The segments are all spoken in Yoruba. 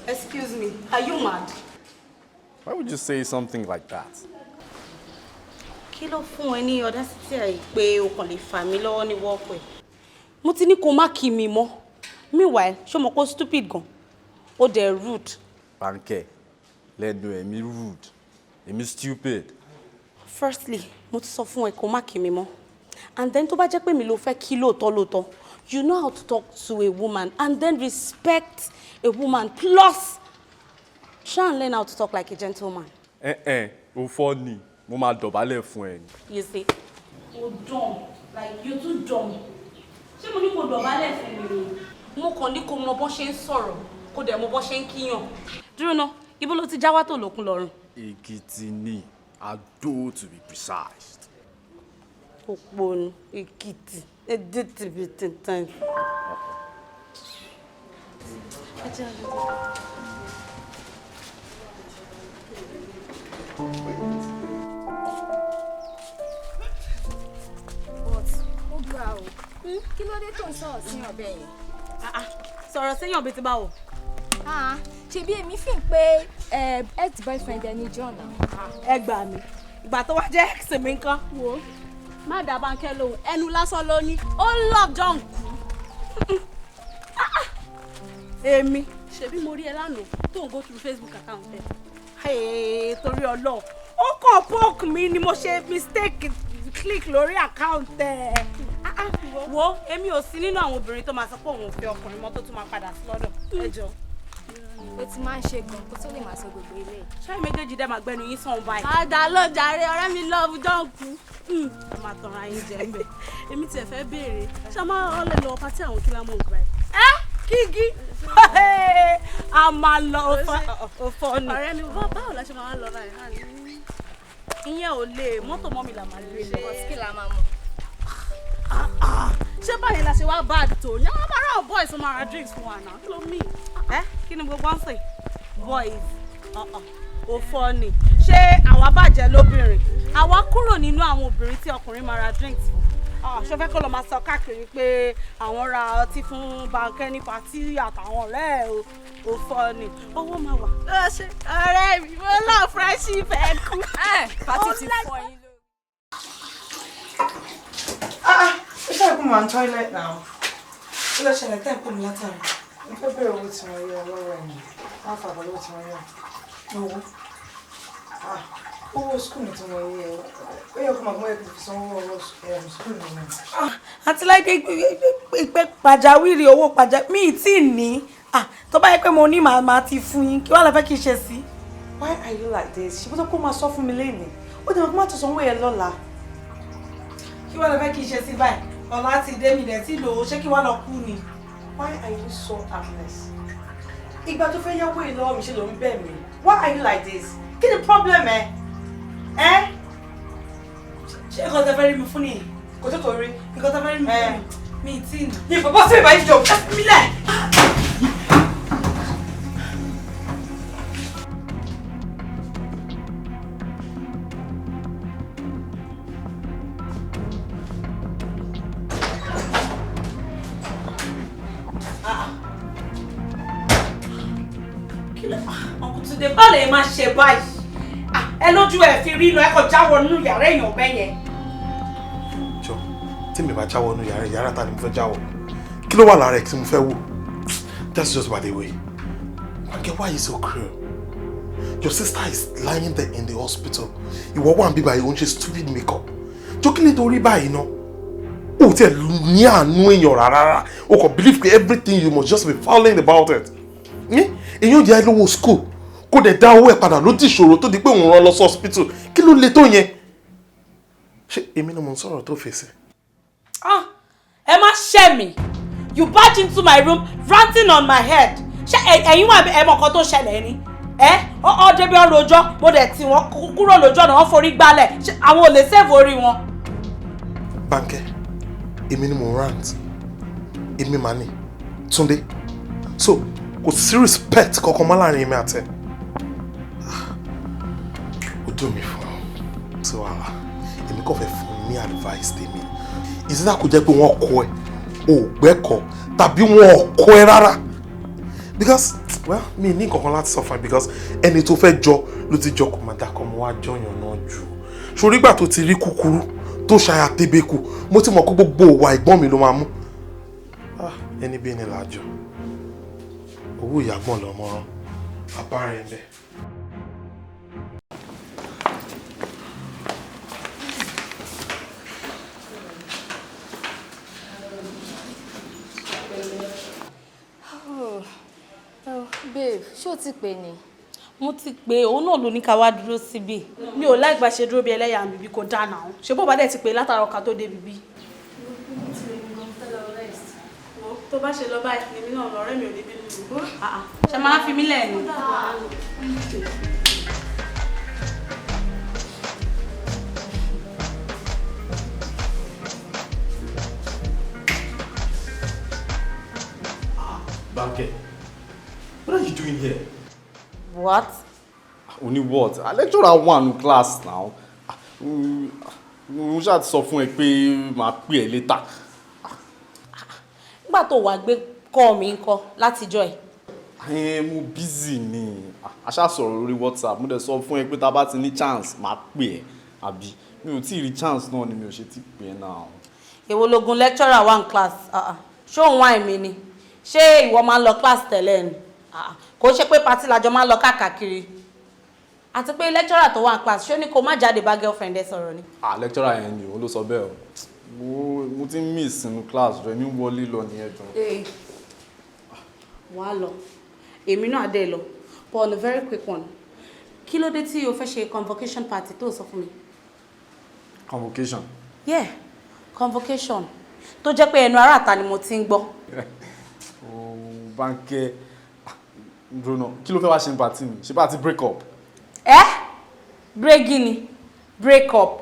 Excuse me, are you mad? Why would you say something like that? Kí ló fún ẹ ní audacity ẹ pé o kàn lè fà mí lọ́wọ́ ní work ẹ. Mo ti ní kó má kí mi mọ́. Meanwhile, ṣé mo kó stupid gan? O dẹ̀ rude. Arike, lẹ́nu ẹ̀mí rude, ẹ̀mí stupid. Firstly, mo ti sọ fún ẹ kó má kí mi mọ́. And then tó bá jẹ́ pé mi ló fẹ́ kí lóòótọ́, you know how to talk to a woman and then respect a woman. Plus, try and learn how to talk like a gentleman. O funny. Mo máa dọ̀bálẹ̀ fún ẹ. You see? Oh, dumb. Like, you're too dumb. Ṣé mo ní kó dọ̀bálẹ̀ fún mi? Mo kàn ní kó mọ bó ṣe ń sọ̀rọ̀, kó dẹ̀ mọ bó ṣe ń kíyàn. Dúró ná, ibo ló ti já wá tó lókun lọ́rùn? Èkìtì ni, Adó to be precise. Òpònú, Èkìtì, Èdètìbìtì time. Kí ló dé tó ń sọ̀rọ̀ sí ọ̀bẹ yẹn? Sọ̀rọ̀ séyàn bí ti báwo? Ṣebí èmi fi ń pé ex-boyfriend ẹni John náà. Ẹ gbà mí. Ìgbà tó wá jẹ́ ex mi nǹkan. Wo. Má dá Bánkẹ́ lóhùn. Ẹnu lásán ló ní. Ó love John kú. Èmi. Ṣebí mo rí ẹ lánàá tó ń go through Facebook account ẹ. Torí Ọlọ́run. Ó kàn poke mi ni mo ṣe mistake click lórí account ẹ. Wo, èmi ò sí nínú àwọn obìnrin tó máa sọ pé òun ò fẹ́ ọkùnrin mọ́ tó tún máa padà sí lọ́dọ̀. Ẹ jọ̀ọ́. Ó ti máa ń ṣe gan kó tó lè máa sọ gbogbo ilé. Ṣé méjèèjì dẹ́ máa gbẹnu yín sàn báyìí? Àdá ló jàre ọ̀rẹ́ mi love John kú. Ẹ máa tanra yín jẹ mbẹ. Èmi tiẹ̀ fẹ́ béèrè. Ṣé a máa lè lọ pátí àwọn kí lámọ̀ ògbà yìí? Kígi. A máa lọ òfò ni. Ọ̀rẹ́ mi báwo la ṣe máa lọ báyìí? Ìyẹn ò lè mọ́tò mọ́ mi là máa gbé lọ. Kí la máa mọ̀? Ṣé báyìí la ṣe wá bad tó? Ní àwọn bára àwọn boys máa ra drinks fún wa náà. Kí ló mean? Kí ni gbogbo ń sè? Boys. Ò fọ́ ni. Ṣé àwa bàjẹ́ lóbìnrin? Àwa kúrò nínú àwọn obìnrin tí ọkùnrin máa ra drinks fún. Ṣé fẹ́ kó lọ máa sọ káàkiri pé àwọn ra ọtí fún Bánkẹ́ ní patí àtàwọn ọ̀rẹ́ ẹ̀ ò fọ́ ni. Owó máa wà. Ọ̀rẹ́ mi, mo lọ friendship ẹ̀ kú. Pátí ti fọ́ yín lórí. Ó ṣe àìkú màá ń toilet now. Ó lọ ṣẹlẹ̀ tẹ́ ìpè mi látàrí. Mo fẹ́ bẹ̀rẹ̀ owó tí wọ́n yọ lọ́wọ́ ẹ̀ ní. Wọ́n á fàbọ̀ lọ́wọ́ tí wọ́n yọ. Owó. Owó skul mi tí wọ́n yẹ. Ó yẹ kó máa gbọ́ ẹ̀kọ́ fi sanwó owó skul mi náà. Àti láìpẹ́ ìpè pàjáwìrì owó pàjáwìrì mi tí ì ní. Tó bá yẹ pé mo ní màá ti fún yín kí wàá lọ fẹ́ kí n ṣe sí. Why are you like this? Ṣé bó tó kó máa sọ fún mi lẹ́yìn? Ó dẹ̀ mọ̀ kó má tó sanwó yẹn lọ́la. Kí wàá lọ fẹ́ kí n ṣe sí báyìí? Ọ̀la ti dé mi dẹ̀ tí lò ó ṣé kí wàá lọ kú ni? Why are you so heartless? Ìgbà tó fẹ́ yáwó ìlọ́wọ́ mi ṣe ló ń bẹ̀ mí. Why are you like this? Kí ni problem ẹ? Ṣé nǹkan tẹ fẹ́ rí mi fún nìyí? Kò tó kò rí. Nǹkan tẹ fẹ́ rí mi fún mi. Mi ì tí ì nù. Mi ì fọwọ́ sí ìbáyìí jọ. Ẹ fi mí lẹ̀. Ọkùnrin báwo lè máa ṣe báyìí? Ẹ lójú ẹ fi rí inú ẹ kọ jáwọ́ nínú yàrá èèyàn bẹ́ẹ̀ yẹn. Jọ, tí mi bá jáwọ́ nínú yàrá ta ni mo fẹ́ jáwọ́? Kí ló wà lára ẹ̀ tí mo fẹ́ wò? That's just by the way. Bánkẹ́, why are you so cruel? Your sister is lying there in the hospital. Ìwọ wà ń bí báyìí, ó ń ṣe stupid makeup. Jọ kí lè torí báyìí náà? O tiẹ̀ ní àánú èèyàn rárá. O kò believe pé everything you must just be fouling about it. Èèyàn jẹ́ lówó school. Kó dẹ̀ dá owó ẹ̀ padà ló ti ṣòro tó di pé òun rán lọ sí hospital. Kí ló le tó yẹn? Ṣé èmi náà mo ń sọ̀rọ̀ tó fèsì? Ẹ má ṣẹ́ mi. You barge into my room ranting on my head. ṣé ẹ̀yin wà ẹ mọ̀ nǹkan tó ṣẹlẹ̀ ni ọ débi ọ̀rọ̀ ọjọ́ mo dẹ̀ tí wọ́n kúrò lójú ọ̀nà wọ́n forí gbálẹ̀ àwọn ò lè save orí wọn. Bánkẹ́, èmi ni mo rant, èmi mà ní Túndé, so kò sí respect kankan mọ́ láàrin èmi àtẹ. Ó dùn mí fún un, so èmi kò fẹ́ fún ní advice tèmi. Ìsìlá kò jẹ́ pé wọ́n kọ́ ẹ, ò gbẹ́kọ̀ tàbí wọ́n kọ́ ẹ rárá. Because well, mi ní kankan láti sọ fún ẹ because ẹni tó fẹ́ jọ ló ti jọ kò má dákọ̀ mọ́ wá jọyàn náà jù. Ṣorí ìgbà tó ti rí kúkúrú tó ṣaya tébékù mo ti mọ̀ kó gbogbo òwà ìgbọ́n mi ló máa mú. Ẹni bí ẹni làjọ owó ìyàgbọ́n lọ́mọ rán bàbá rẹ̀ bẹ́ẹ̀. Babe, ṣé o ti pè ní? Mo ti pè òun náà ló ní ká wá dúró síbí. Mi ò láì gbà ṣe dúró bí ẹlẹ́yà mi bí kò dáná o. Ṣé bó bá dẹ̀ ti pè látara ọkà tó dé bíbí. Tó bá ṣe lọ báyìí, èmi náà lọ́rẹ́ mi ò ní bínú. Ṣé máa fi mí lẹ̀ ni? Bánkẹ́, what are you doing here? What? Only what? I lecturer one in class now. Mo ṣáà ti sọ fún ẹ pé màá pè ẹ́ later. Nígbà tó wá gbé kọ́ mi ńkọ́ látijọ́ ẹ̀. Mo busy ni. A ṣáà sọ̀rọ̀ lórí WhatsApp. Mo dẹ̀ sọ fún ẹ pé tá bá ti ní chance màá pè ẹ́. Àbí mi ò tí ì rí chance náà ni mi ò ṣe tí pè ẹ́ náà. Èwo logun lecturer one class? Ṣé òun wá èmi ni? Ṣé ìwọ máa ń lọ class tẹ́lẹ̀ ni? Kò ṣe pé party lájọ máa ń lọ káàkiri. Àti pé lecturer tó wà ní class ṣé ó ní kó má jáde bá girlfriend ẹ sọ̀rọ̀ ni? Lecturer yẹn ni òun ló sọ bẹ́ẹ̀ o. Mo ti ń miss inú class rẹ̀ ní wọlé lọ ní ẹ̀dùn. Wàá lọ. Èmi náà dé lọ. But on a very quick one. Kí ló dé tí o fẹ́ ṣe convocation party tó sọ fún mi? Convocation? Yeah, convocation. Tó jẹ́ pé ẹnu ará àta ni mo ti ń gbọ́. Bánkẹ́, Bruno, kí ló fẹ́ wá ṣe ní party mi? Ṣé bá ti break up? Break gini? Break up?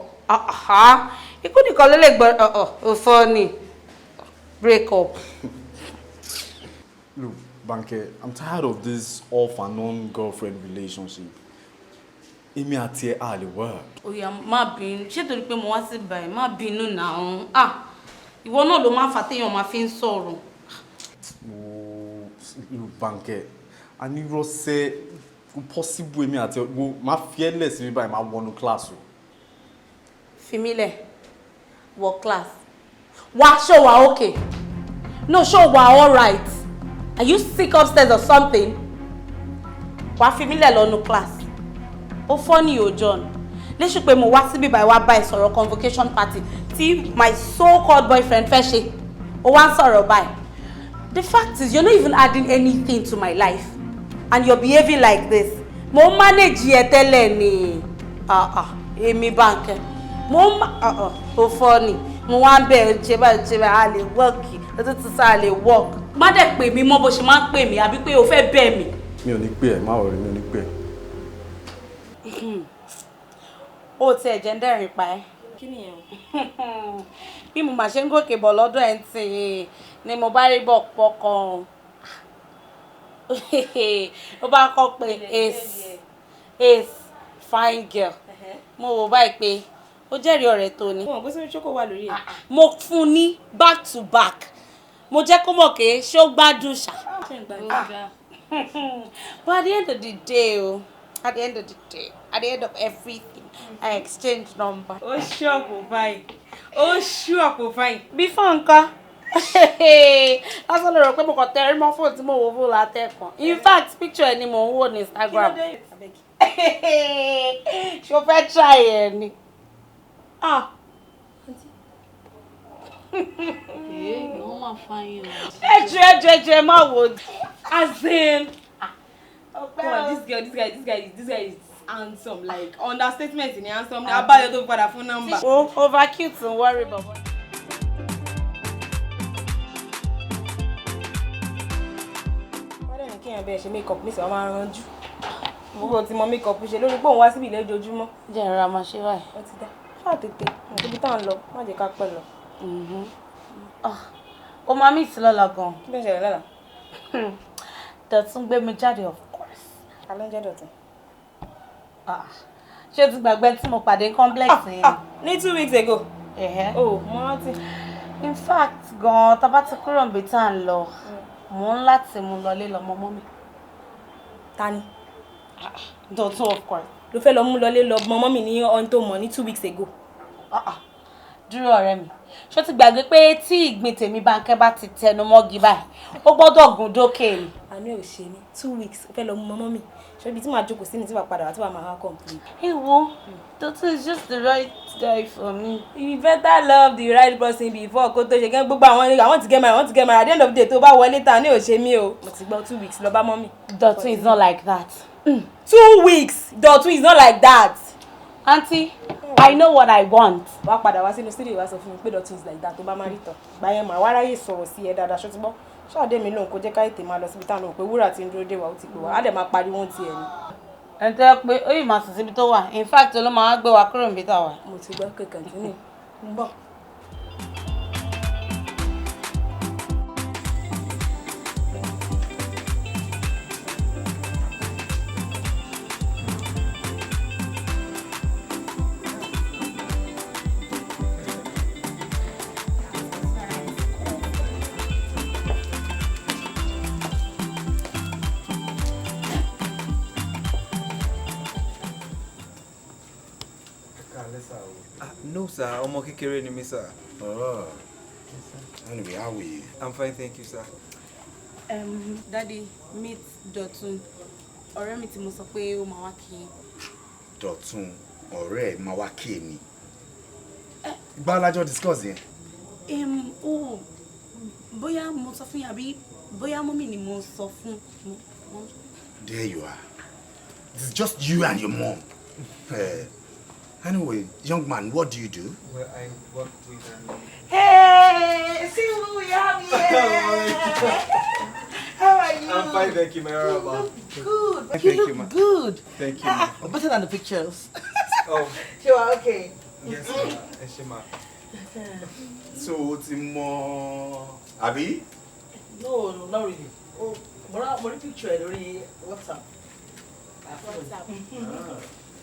Ikú nìkan ló lè gbọ́ òfò ni. Break up. Look, Bánkẹ́, I'm tired of this off and on girlfriend relationship. Èmi àti ẹ á lè work. Oya, má bínú. Ṣé torí pé mo wá sí báyìí, má bínú náà. Ìwọ náà ló máa ń fà téèyàn máa fi ń sọ̀rọ̀. Bánkẹ́, a ní rọ́ṣẹ́ possible èmi àti ẹ máa fi ẹ́ lẹ̀ sí mi báyìí máa wọnú class o. Fi mí lẹ̀ wọ class. Wá ṣó wà okay? No, ṣó wà all right? Are you sick upstairs or something? Wá fi mí lẹ̀ lọ́nu class. Ó funny o John. Léṣù pé mo wá síbí báyìí wá bá ẹ sọ̀rọ̀ convocation party tí my so-called boyfriend fẹ́ ṣe. Ó wá ń sọ̀rọ̀ báyìí. The fact is, you're not even adding anything to my life. And you're behaving like this. Mo manage ẹ tẹ́lẹ̀ ni. Èmi Bánkẹ́. Ó funny. Mo wá ń bẹ̀ ṣe báyìí a lè work. Lọ́tún tún sá lè work. Má dẹ̀ pè mí mọ́ bó ṣe máa ń pè mí àbí pé o fẹ́ bẹ̀ mí. Mi ò ní pè ẹ́, má worry, mi ò ní pè ẹ́. Ó ti ẹ̀jẹ̀ ń dẹ̀rìn pa ẹ́. Kí ni ẹ̀? Bí mo máa ṣe ń gòkè bọ̀ lọ́dọ̀ ẹ̀ ń tì ni mo bá rí bọ̀ pọkàn. Ó bá kọ́ pé ace fine girl. Mo wò báyìí pé ó jẹ́rìí ọ̀rẹ́ tó ní. Mo mọ̀ pé sórí ṣókò wà lórí ẹ̀. Mo fún ní back to back. Mo jẹ́ kó mọ̀ pé ṣé ó gbádùn ṣá. But at the end of the day, at the end of everything, I exchange number. Ó ṣọ́ọ̀pù báyìí. Ó ṣọ́ọ̀pù báyìí. Before nǹkan. Lásán lè rò pé mo kàn tẹrí mọ́ fóònù tí mo wò fún látẹ̀kàn. In fact, picture ẹ ni mo ń wò ní Instagram. Ṣo fẹ́ try ẹ ni? Wọ́n máa fa yín o. Ẹ má wò. As in. Come on, this guy is handsome. Like understatement ni handsome. Ní abáyọ tó padà fún number. Over cute, don't worry about it. kéèyàn bẹ́ẹ̀ ṣe make up mi sì wá máa ránjú. Gbogbo tí mo make up ṣe lórí pé òun wá síbi ilé ojoojúmọ́. Jẹ́ ìrora máa ṣe báyìí. Ó ti dá. Ṣáà tètè. Ibi tá à ń lọ, má jẹ́ ká pẹ́ lọ. Ó máa mí sí lọ́la gan. Kí ló ń ṣẹlẹ̀ lọ́la? Dọ̀tún gbé mi jáde of course. Ta ló ń jẹ́ Dọ̀tún? Ṣé o ti gbàgbé tí mo pàdé complex yẹn? Ní 2 weeks ago. Oh, mo rántí. In fact gan tá bá ti kúrò níbi tá à ń lọ mo ń láti mú lọlé lọmọ mọ́ mi. Ta ni? Dọ̀tún of course. Ló fẹ́ lọ mú lọlé lọ mọ́mọ́ mi ní ohun tó mọ̀ ní 2 weeks ago. Dúró ọ̀rẹ́ mi. Ṣó ti gbàgbé pé tí ìgbín tèmi Bánkẹ́ bá ti tẹnu mọ́gi báyìí ó gbọ́dọ̀ gùn dókè ni. Àní ò ṣe ní 2 weeks ó fẹ́ lọ mú mọ́mọ́ mi. Ṣé ibi tí màá jókòó sí ni tí màá padà wá tí màá máa complete. Hey wo, Dọ̀tún is just the right guy for me. You better love the right person before kó tó ṣe kẹ́ gbogbo àwọn I want to get married at the end of the day tó bá wọlé ta ní ò ṣe mí o. Mo ti gbọ́ 2 weeks lọ bá mọ́mì. Dọ̀tún is not like that. 2 weeks Dọ̀tún is not like that. Auntie, I know what I want. Wá padà wá sínú studio wá sọ fún mi pé Dọ̀tún is like that tó bá má rí tán. Ìgbà yẹn màá wá ráyè sọ̀rọ̀ sí ẹ dáadáa ṣó ti gbọ́. Ṣáàdé mi lóhùn kó jẹ́ ká ètè máa lọ síbi táwọn pé wúrà ti ń dúró dé wa ó ti pè wá. Á dẹ̀ máa pariwo ti ẹ̀ ni. Ẹ tẹ́ pé ó yìí máa sùn síbi tó wà. In fact, ló máa gbé wa kúrò níbi tá a wà. Mo ti gbọ́ kékeré ní. Ń bọ̀. No, sir. Ọmọ kékeré ni mi, sir. Oh. Anyway, how are you? I'm fine, thank you, sir. Daddy, meet Dọ̀tún. Ọ̀rẹ́ mi tí mo sọ pé ó máa wá kí. Dọ̀tún, ọ̀rẹ́ máa wá kí mi. Ìgbà lájọ́ discuss yẹn. Bóyá mo sọ fún yín àbí bóyá mọ́mì ni mo sọ fún. There you are. It's just you and your mom. Anyway, young man, what do you do? Well, I work with Hey, see who we have here. How are you? I'm fine, thank you, Maraba. Good. Thank You you, look ma. good. Thank you, ma. Better than the pictures. Oh, Sure, okay. yes, ma. Eshima. So, ti mọ Abi? No, not really. Oh, more picture already. WhatsApp.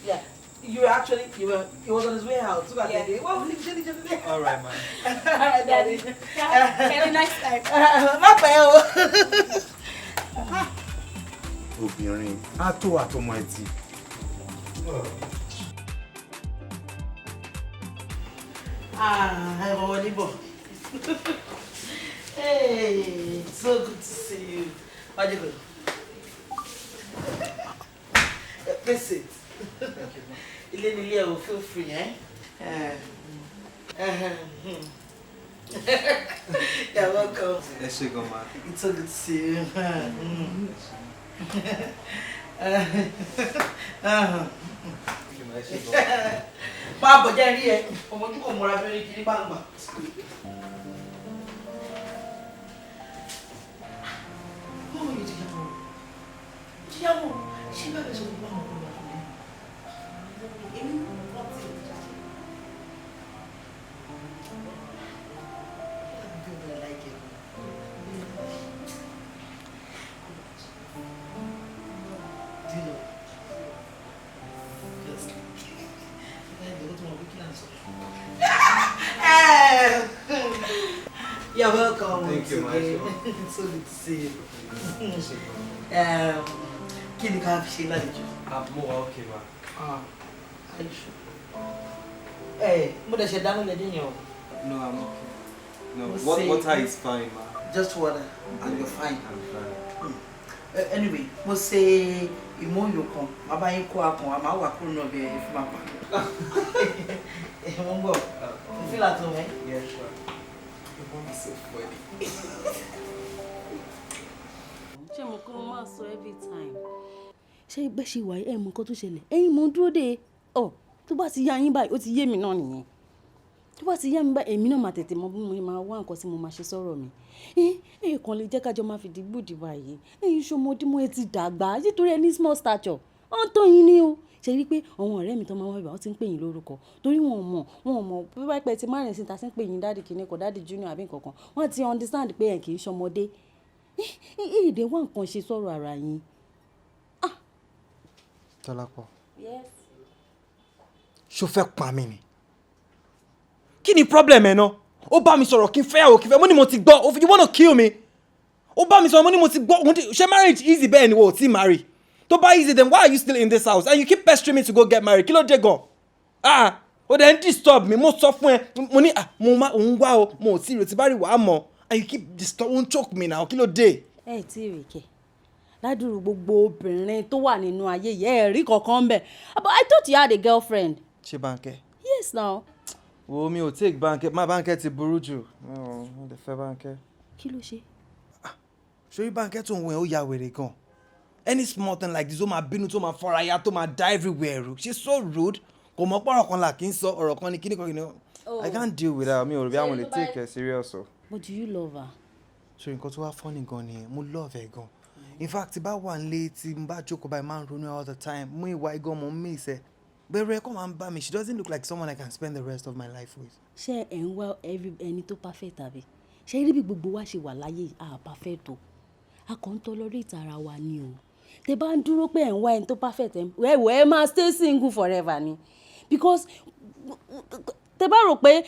Yeah. You were actually, he was on his way out. So Yeah. What was he? All right, man. All right, Daddy. Have a nice time. Not bad. Obìnrin, á tó àtọmọ ẹtì. I'm a Walibo. Hey, so good to see you. How you doing? Please sit. Ilé feel free, eh? You're welcome. Eshego, ma. It's so good to see you. Máa bọ̀ jẹ́ rí ẹ, ọmọ ojú kò múra bẹ́rẹ̀ kiri gbàgbà. Báwo ni ìdíyàwó? Ìdíyàwó, ṣé bẹ́ẹ̀ bẹ́ẹ̀ sọ fún báwọn ọmọ ọmọ ọmọ? Èmi wọ́n ti ń jà. You're welcome. Thank you, again. It's so good to see you. Kí ni ká fi ṣe lálejò? I'm more okay, ma. Are you sure? Mo dẹ̀ ṣe dáná lẹ́dí yẹn o. No, I'm okay. No, We'll water is fine, ma. Just water and you're fine. I'm fine. Anyway, mo ṣe ìmọ̀ọ́yò kan, màá bá yín kó akàn, àmọ́ àwọn àkúrò náà bẹ̀ fún màá pa. Mo ń bọ̀, mo fi làtọ̀ mẹ́. Yeah, sure. The mom is so funny. Ṣé mo kọ́ máa sọ every time? Ṣé bẹ́ẹ̀ ṣe wà ẹ̀ mọ nǹkan tó ṣẹlẹ̀ ẹ̀yin mo ń dúró dé ọ tó bá ti yá yín báyìí ó ti yé mi náà nìyẹn tó bá ti yá mi bá èmi náà máa tètè mọ bí mo máa wá nǹkan tí mo máa ṣe sọ̀rọ̀ mi kàn lè jẹ́ kájọ máa fi dìgbò dìbò àyè ṣọmọdé mo ti dàgbà nítorí ẹni small stature ó ń tó yín ní o ṣe rí pé àwọn ọ̀rẹ́ mi tó máa wá ibà wọ́n ti ń pè yín lórúkọ torí wọn mọ̀ bí wọ́n pẹ́ ti márùn-ún sí ta sí ń pè yín dáàdì kìíní kan dáàdì junior àbí nǹkan kan wọ́n ti understand pé ẹ̀ kì í ṣọmọdé èdè wá nǹkan ṣe sọ̀rọ̀ ara yín. Tọ́lápọ̀. Yes. Ṣó fẹ́ pa mí ni? Kí ni problem ẹ̀ náà? Ó bá mi sọ̀rọ̀ kí n fẹ́ mo ní mo ti gbọ́ you wanna kill me? Ó bá mi sọ̀rọ̀ mo ní mo ti gbọ́ ṣé marriage easy bẹ́ẹ̀ ni wò ó ti marry? Tó bá easy then why are you still in this house and you keep pestering me to go get married? Kí ló dé gan? Ó dẹ̀ ń disturb me mo sọ fún ẹ mo ní òun wá o mo ò tí ì retí bá rí wàá mọ̀ and you keep disturbing choke me now kí ló dé? Ẹ tí ì rè kẹ́ ládùúrú gbogbo obìnrin tó wà nínú ayé yìí ẹ rí kankan bẹ́ẹ̀ but I thought you had a girlfriend. Ṣé Bánkẹ́? Yes now. Wo mi ò take Bánkẹ́ Bánkẹ́ ti burú jù mo lè fẹ́ Bánkẹ́. Kí ló ṣe? Ṣorí Bánkẹ́ tó ń wẹ̀ ó ya wèrè gan. Any small thing like this ó máa bínú tó máa fọ́ra ya tó máa die everywhere she's so rude kò mọ̀ pọ̀rọ̀ kan là kí n sọ ọ̀rọ̀ kan ní kíní kan kìíní. I can't deal with her mi ò rí bí àwọn lè take her serious o. But do you love her? Ṣé nǹkan tó wá funny gan ni mo love her gan. In fact bá wà nílé tí n bá jókòó báyìí máa ń ronú all the time mú ìwà igan mọ̀ mí ìṣe bẹ̀rẹ̀ ẹ̀kọ́ máa ń bá mi she doesn't look like someone I can spend the rest of my life with. Ṣé ẹ̀ ń wá ẹni tó perfect tàbí ṣé rí bí gbogbo wa ṣe wà láyé perfect o a kàn ń tolerate ara wa ni o tẹ bá ń dúró pé ẹ̀ ń wá ẹni tó perfect ẹ máa stay single forever ni because tẹ bá rò pé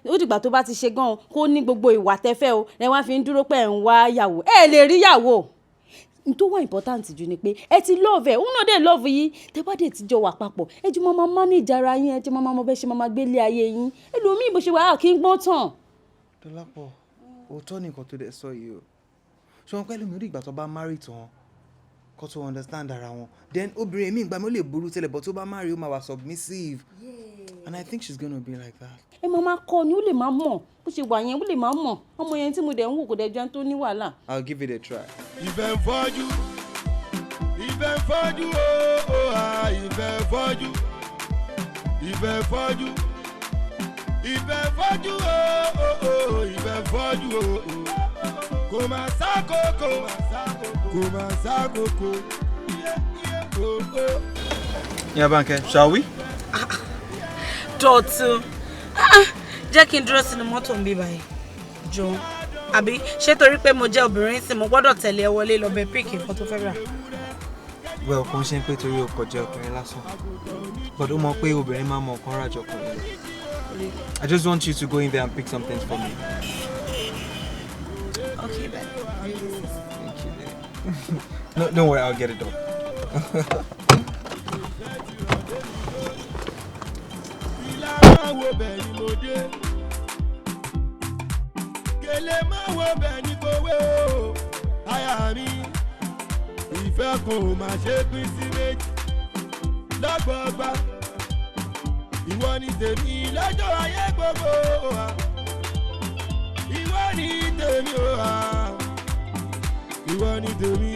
ó dìgbà tó bá ti ṣe gan kó ní gbogbo ìwà tẹ́fẹ́ o ẹ wá fi ń dúró pé ẹ̀ ń wá yàwó ẹ lè rí yàwó n tó wá important jù ni pé ẹ ti love ẹ òun náà dé love yìí tẹ bá dé ti jọ wà papọ̀ ẹ jù máa manage ara yín ẹ jù máa mọ bẹ́ẹ̀ ṣe máa gbélé ayé yín ẹlòmíì bó ṣe wà á kí n gbọ́n tàn. Dọ́lápọ̀ òótọ́ ni nǹkan tó dẹ̀ sọ yìí o ṣé wọn pẹ́lú mi rí ìgbà tó bá marry tán kó tó understand ara wọn then obìnrin mi ìgbà mi ó lè burú tẹ́lẹ̀ but tó bá marry ó máa wà submissive and I think she's gonna be like that. ẹ máa kọ́ ni ó lè máa mọ̀ bó ṣe wà yẹn ó lè máa mọ̀ ọmọ yẹn tí mo dẹ̀ ń wò kò dẹ̀ jẹun tó ní wàhálà. I'll give it a try. Ìfẹ́ fọ́jú ìfẹ́ fọ́jú ìfẹ́ fọ́jú ìfẹ́ fọ́jú ìfẹ́ fọ́jú ìfẹ́ fọ́jú kò máa sákòókò kò máa sákòókò. Yeah, Bánkẹ́, shall we? Dọ̀tun jẹ́ kí n dúró sínú mọ́tò ń bí báyìí jọ àbí ṣé torí pé mo jẹ́ obìnrin sí mo gbọ́dọ̀ tẹ̀lé ẹ wọlé lọ bẹ píìkì nǹkan tó fẹ́ rà. Well kò ń ṣe pé torí o kò jẹ́ ọkùnrin lásán but ó mọ̀ pé obìnrin máa mọ nǹkan rájọ ọkùnrin lọ. I just want you to go in there and pick some things for me. Okay then. Thank you then. No, don't worry, I'll get it done. Wo bẹ́ẹ̀ ni mo dé gèlè máa wo bẹ́ẹ̀ ni kòwé o aya mi ìfẹ́ kò máa ṣe pín sí méjì lọ́gbọ̀ọ́gbà ìwọ ni tèmi lọ́jọ́ ayé gbogbo ìwọ ni tèmi ìwọ ni tèmi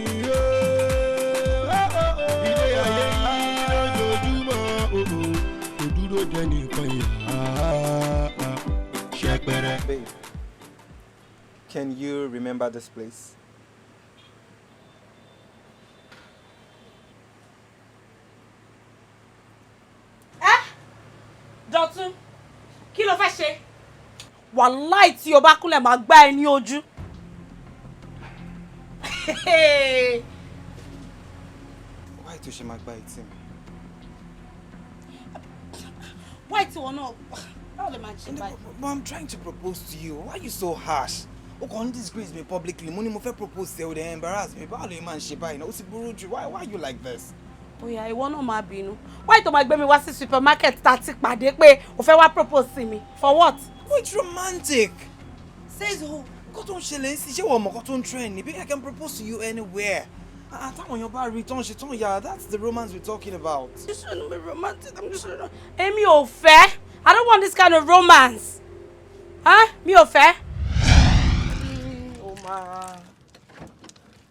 ilé ayé yìí lójoojúmọ́ kò dúró jẹ́ nìkan yìí. Babe, can you remember this place? Dọ̀tun kí ló fẹ́ ṣe wàláì tí o bá kúnlẹ̀ máa gbá ẹ ní ojú. Why tó ṣe máa gbá etí mi? Why tí wọn náà báwo lè máa ṣe báyìí. But I'm trying to propose to you. Why are you so harsh? O kàn disgrace me publicly. Mo ní mo fẹ́ propose to you, they embarrass me. Báwo lè máa ṣe báyìí náà? Ó ti burú jù. Why are you like this? Oya ìwọ náà máa bínú. Why tó máa gbé mi wá sí supermarket tá ti pàdé pé o fẹ́ wá propose sí mi? For what? Oh, it's romantic. Says who? Nǹkan tó ń ṣẹlẹ̀ ń sí ṣé wọ́n mọ̀ nǹkan tó ń trend ni? Baby, I can propose to you anywhere. Táwọn èèyàn bá rí tán ṣe tán yà, that's the romance we're talking about. You shouldn't be romantic. I'm just Èmi ò fẹ́. I don't want this kind of romance. Huh? Mi ò fẹ́.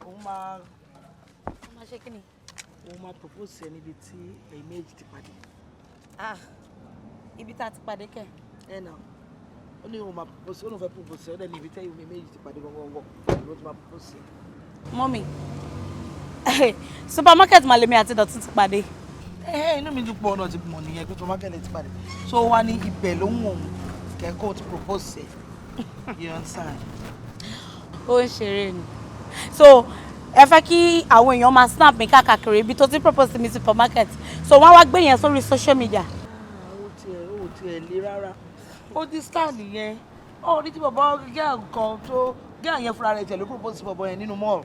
ó máa ṣe kí ni? ó máa propose ẹ níbi tí ẹ̀yin méjì ti pàdé. Ibi tá a ti pàdé kẹ̀. Ẹ náà. ó ní òun máa propose ó lóun fẹ́ propose ó dẹ̀ ní ibi tẹ́yìn mi méjì ti pàdé gangan ló ti máa propose. Mọ́mì supermarket Malemi àti Dọ̀tun ti pàdé. Inú mi dùn pọ̀ ọ̀nà ti mọ̀ nìyẹn pé supermarket ti pàdé so wá ní ibẹ̀ ló ń wọ̀n kẹ́kọ̀ọ́ ti propose ẹ̀ you understand. Ó ń ṣeré ni so ẹ fẹ́ kí àwọn èèyàn máa snap mi káàkiri ibi tó ti propose mi supermarket so wọ́n wá gbé yẹn sórí social media. Ó tiẹ̀ le rárá ó ti stand yẹn ó ní tí bàbá gẹ́gẹ́ nǹkan tó gẹ́gẹ́ yẹn fúnra rẹ̀ tẹ̀lé propose sí bàbá yẹn nínú mall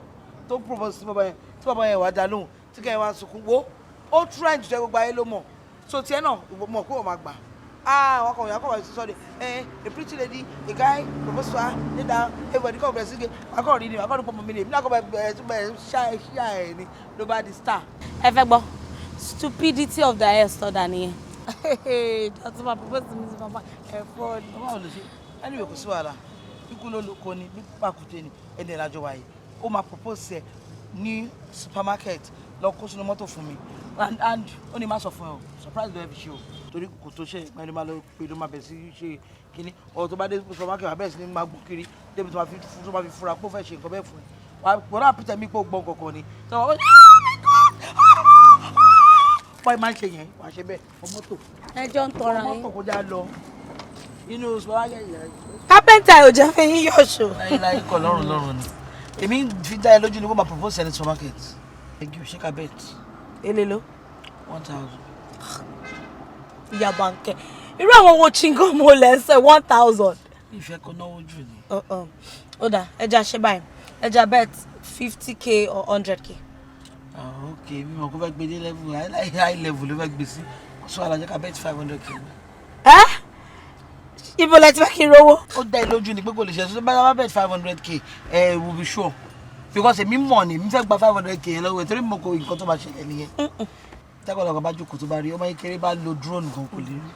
tó propose sí bàbá yẹn tí bàbá yẹn wà dá lóhùn tí kẹ́ ẹ wá sunkún wo ó trend jẹ́ gbogbo ayé ló mọ̀ so tiẹ̀ náà mọ̀ pé ó máa gbà wọn kọ̀ wọ́n kọ̀ sọ́ọ́ de a pretty lady a guy propose to her lay down everybody come bẹ̀rẹ̀ sí ge akọ̀ rí ni akọ̀ rí pọ̀mọ́ mi ni èmi náà kọ̀ bẹ̀rẹ̀ tún bẹ̀rẹ̀ ṣá ẹ̀ ni ló bá di star. Ẹ fẹ́ gbọ́ stupidity of the highest order nìyẹn. Dọ̀tun máa propose to me sí bàbá ẹ̀fọ́ ni. Bàbá ò lè ṣe anyway kò sí wàhálà ikú ló kọ ni bí pàkúté ni ẹni ìlàjọ wáyé ó máa propose ẹ ní supermarket lọ kó sínú mọ́tò fún mi and ó ní má sọ fún ẹ o surprise ló ẹ fi ṣe o torí kò tó ṣe ìpínlẹ̀ máa lọ pé ló máa bẹ̀ sí ṣe kínní ọ̀rọ̀ tó bá dé supermarket wà bẹ́ẹ̀ sí ni máa gbọ́ kiri débi tó máa fi fura pé ó fẹ́ ṣe nǹkan bẹ́ẹ̀ fún ẹ wọ́n náà pété mi pé ó gbọ́ kankan ni tí wọ́n wọ́n máa ń ṣe yẹn wàá ṣe bẹ́ẹ̀ fọ mọ́tò ẹjọ́ ń tọra yín. mọ́tò kọjá lọ inú supermarket yẹn. kápẹ́ńtà ò jẹ́ fẹ́ yín yọ̀ṣọ́. láyé kọ lọ́rùn ni èmi fi dá ẹ lójú ni kó máa propose ẹni supermarket ẹgbẹ́ òṣèkà bet. Elelo. 1,000. Ìyá Bánkẹ́ irú àwọn owó chingo mo lẹ́sẹ̀ 1,000. ìfẹ́ kò náwó jù ni. Ó dà ẹja ṣe báyìí ẹja bet 50k or 100k. Ok mi mọ̀ kó fẹ́ gbé dé level high level ló fẹ́ gbé sí so alájẹ́ ká bet 500k. Ibo lẹ ti fẹ́ kí n rówó. Ó dá ẹ lójú ni pé kò lè ṣe ṣe bá bet 500k will be sure because èmi mọ̀ ni mi fẹ́ gba 500k yẹn lọ́wọ́ ẹ̀ torí mo kò nǹkan tó máa ṣẹlẹ̀ nìyẹn. Tẹ́kọ̀ọ́ bá jókòó tó bá rí ọmọ kékeré bá lo drone gan kò lè rí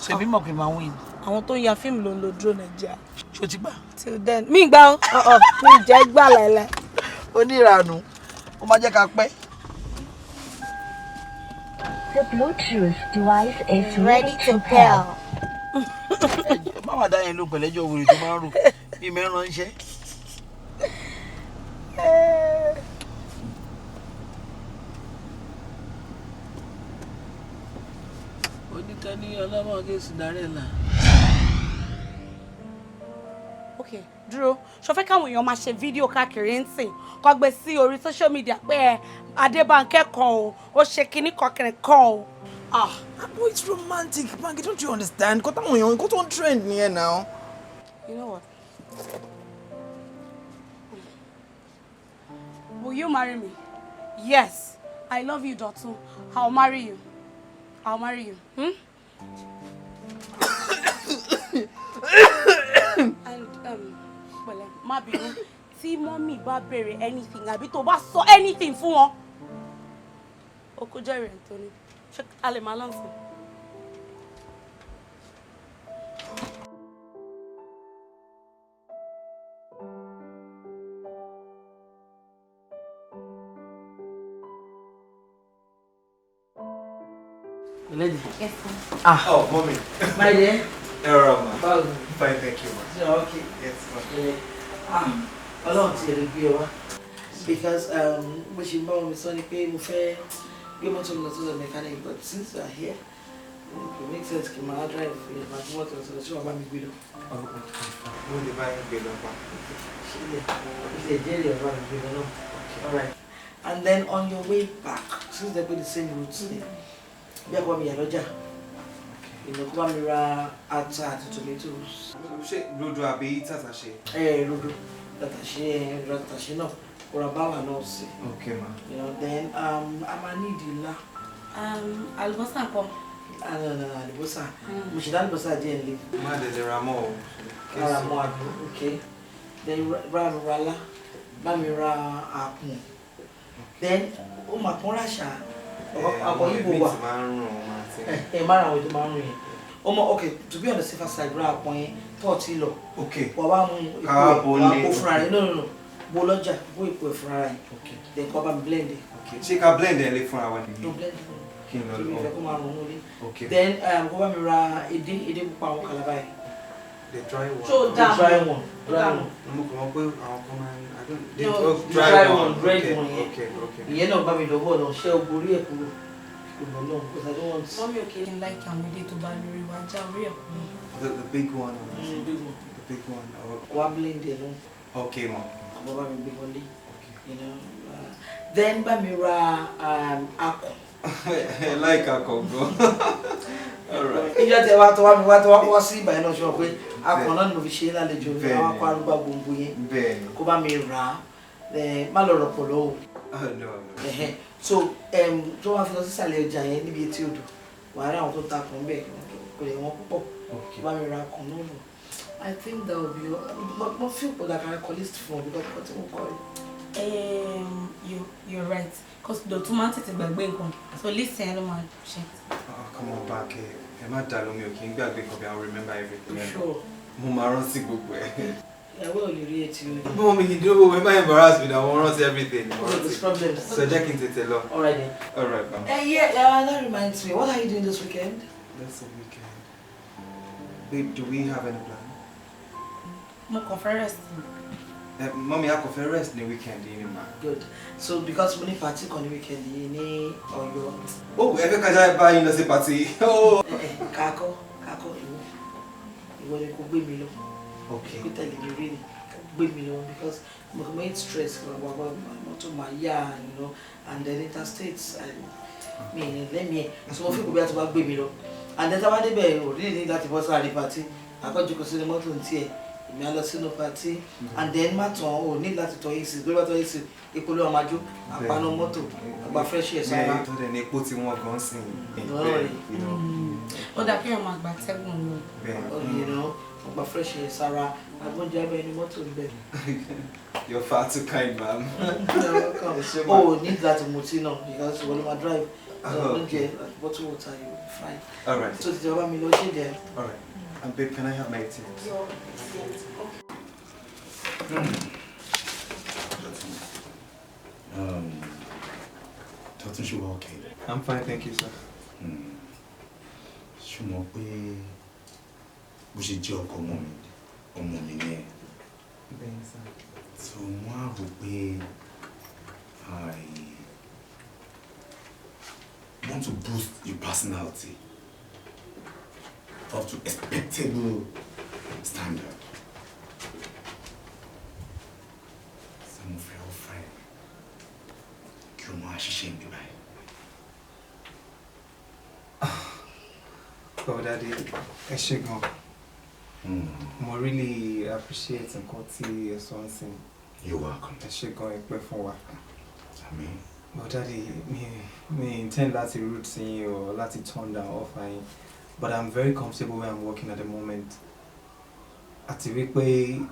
so èmi mọ̀ pé máa win. Àwọn tó ń ya fíìmù ló ń lo drone Nàìjíríà. Ṣé o ti gbà? Till then mi gbà ó mi jẹ́ gbà lẹ́lẹ́. Oníranù ó máa jẹ́ ká pẹ́. The Bluetooth device is ready to pair. Má wà dá yẹn ló pẹ̀lẹ́jọ́ òwúrò tó máa ń rò bí mẹ́ràn ń ṣe. Onítẹ̀ní ọlọ́mọge Cinderella. Ok dúró ṣó fẹ́ káwọn èèyàn máa ṣe fídíò káàkiri ń sìn kó gbé sí orí social media pé Adébánkẹ́ kan o ó ṣe kinní kọkìnrin kan o. Boy, it's romantic, Banky, don't you understand? Got on trend here now. You know what? Will you marry me? Yes. I love you, Dọ̀tun. I'll marry you. I'll marry you. And well, má bínú. Tí mommy bá béèrè anything àbí tó bá sọ anything fún wọn. O kò jẹ́rìí Anthony. Ṣé a lè máa lọ́sìn? Lady. Yes, sir. Oh, mommy. My dear. Fine, thank you, ma. Yeah, okay. Yes, ma. Ọlọ́run ti èrè gbé wa because mo ṣe ń bá wọn sọ ni pé mo fẹ́ gbé mọ́tò lọ sí the mechanic but since you are here it makes sense kí n máa drive máa gbé mọ́tò lọ sí ọ̀dọ̀ tí wọ́n bá mi gbé lọ. Mo lè bá yín gbé lọ pa. Ṣe jẹ́rìí ọ̀bá mi gbé lọ náà. All right. And then on your way back since they go the same route ni bí ẹ̀kọ́ mi yà lọ́jà ìnáwó bá mi ra ata àti tomatoes. Ṣé rodo àbí tàtàṣé? Rodo tàtàṣé náà kóra báwa náà sí. Okay, ma. You know, then a máa ní ìdílá. Àlùbọ́sà pọ̀. Àlùbọ́sà. Mo ṣe dá àlùbọ́sà díẹ̀ nílé. Má lè ra mọ́ o. Ra mọ́ àdó, okay. Then bá mi ra lá, bá mi ra àpọ̀n. Then ó máa pọ́n ráṣà. Àpọ̀ yìí bò wà. Má ra àwọn ètò máa ń rún yẹn. Okay, to be on the safer side, ra àpọ̀n yẹn tọ́ọ̀tì lọ. Okay. Wà wá mú ipò àpò fúnra rẹ̀. No. Bo lọ́jà, bo ipò ẹ̀ fúnra rẹ̀. Okay. Then kọ́ bá mi blend it. Okay. Ṣé ká blend ẹ̀ lé fúnra wa nìyí? No blend it. Kí n lọ lọ. Ìfẹ́ kó máa rún lórí. Okay. Then kó bá mi ra edé pupa àwọn kàlábà yẹn. The dry one. So The dry one. Dry one, red one. Okay. You know, baby, the whole of shell burry because I don't want. Mommy, okay, like I'm ready to buy The big one. The big one. Wobbling there, no? Okay, mom. I'm big only. You know. Then buy me apple. I like Akogo. Alright. If you tell what see by no sure pé akon no fi ṣe lálejò ni àwọn kwa rugba gbogbo yẹn. Bẹ́ẹ̀ni. Kó bá mi rà má lọ ropolo. No. So tó wá fi lọ sí sàlẹ̀ ọjà yẹn níbi etí odò. Wà ra àwọn tó ta kan be kò lè wọ́n púpọ̀. Kó bá mi rà kan no. I think that will be but feel like I call list for because what we call it. You're right. Because the two months is gbàgbé nǹkan. So listen, no man. Come on back. Emma Dalomi, okay, I'll remember everything. Sure. Mama, sick book. I will relate to you. Mom, you do when I embarrass me, I want everything. There's problems. So check into it alone. Alright then. Alright, ma'am. That reminds me. What are you doing this weekend? That's the weekend. Babe, do we have any plan? Mo conference. Mommy, I prefer rest in the weekend, Good. So because money party on the weekend, you need or your every time I buy in the party. Oh, Kako, you want to go with me, okay. You tell me really with me, because I'm going stress about to my yard, you know, and then interstates and me let me. So if you go to back with me, and then I really need that was a party. I got you to see the mountain here. Me ala sino party and then maton need láti Toyosi gbé Toyosi ìpolówó amajo apano moto agba fresh air sara to den epo tí wọ́n gan sin you know ó dà kí o máa gba tegun lo you know agba fresh air sara agbonje abe ni moto nbe you're far too kind, ma'am. Oh, need that moti now because when I drive don't get bottle water you will be fine. All right. So the job me lo she there. All right. And babe, can I have my tea? Don't you okay? I'm fine, thank you, sir. Ṣùgbọ́n pé bó ṣe jẹ́ ọkọ ọmọ mi ní ẹ̀. So wọ́n á rò pé I want to boost your personality up to expectable standard. Some of your friends, kí o máa ṣiṣẹ́ ń bí báyìí. Oh, Daddy, ẹ ṣé gan. Mo really appreciate nǹkan tí ẹ sọ nsìn. You're welcome. Ẹ ṣé gan, ẹ pẹ́ fún wa. Amen. But Daddy, me intend láti root sí yín or láti turn down offer yín. But I'm very comfortable where I'm working at the moment. Àti wípé,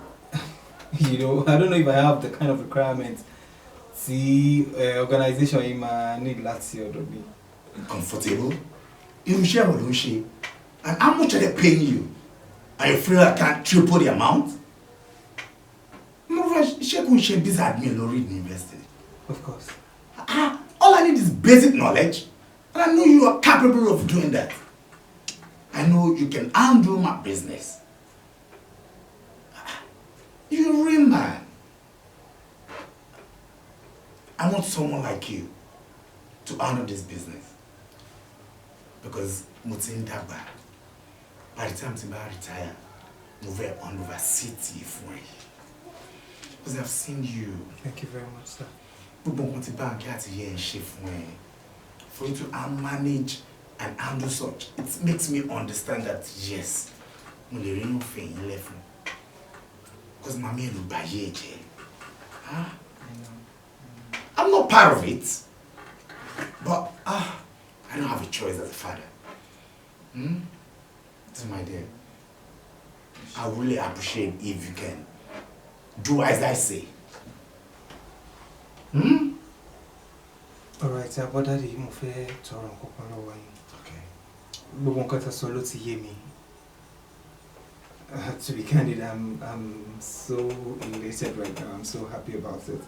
you know, I don't know if I have the kind of requirements tí organization yìí máa need láti ọ̀dọ̀ mi. Comfortable? You share what you share. And how much are they paying you? Are you afraid I can't triple the amount? Moreover, she couldn't share this admin or read university. Of course. All I need is basic knowledge. And I know you are capable of doing that. I know you can handle my business. You're a real man. I want someone like you to handle this business. Because Mutin Dagba, by the time I retire, move on over city for you. Because I've seen you. Thank you very much, sir. For you to manage and handle such, it makes me understand that yes, because mommy will buy it. I'm not part of it, but I don't have a choice as a father. So my dear, I really appreciate if you can do as I say. Alright, but Daddy, mo fẹ́ tọrọ nǹkan lọ́wọ́ yín. Okay. Gbogbo nǹkan tẹ́ sọ ló ti yé mi. To be candid, I'm so elated right now. I'm so happy about it.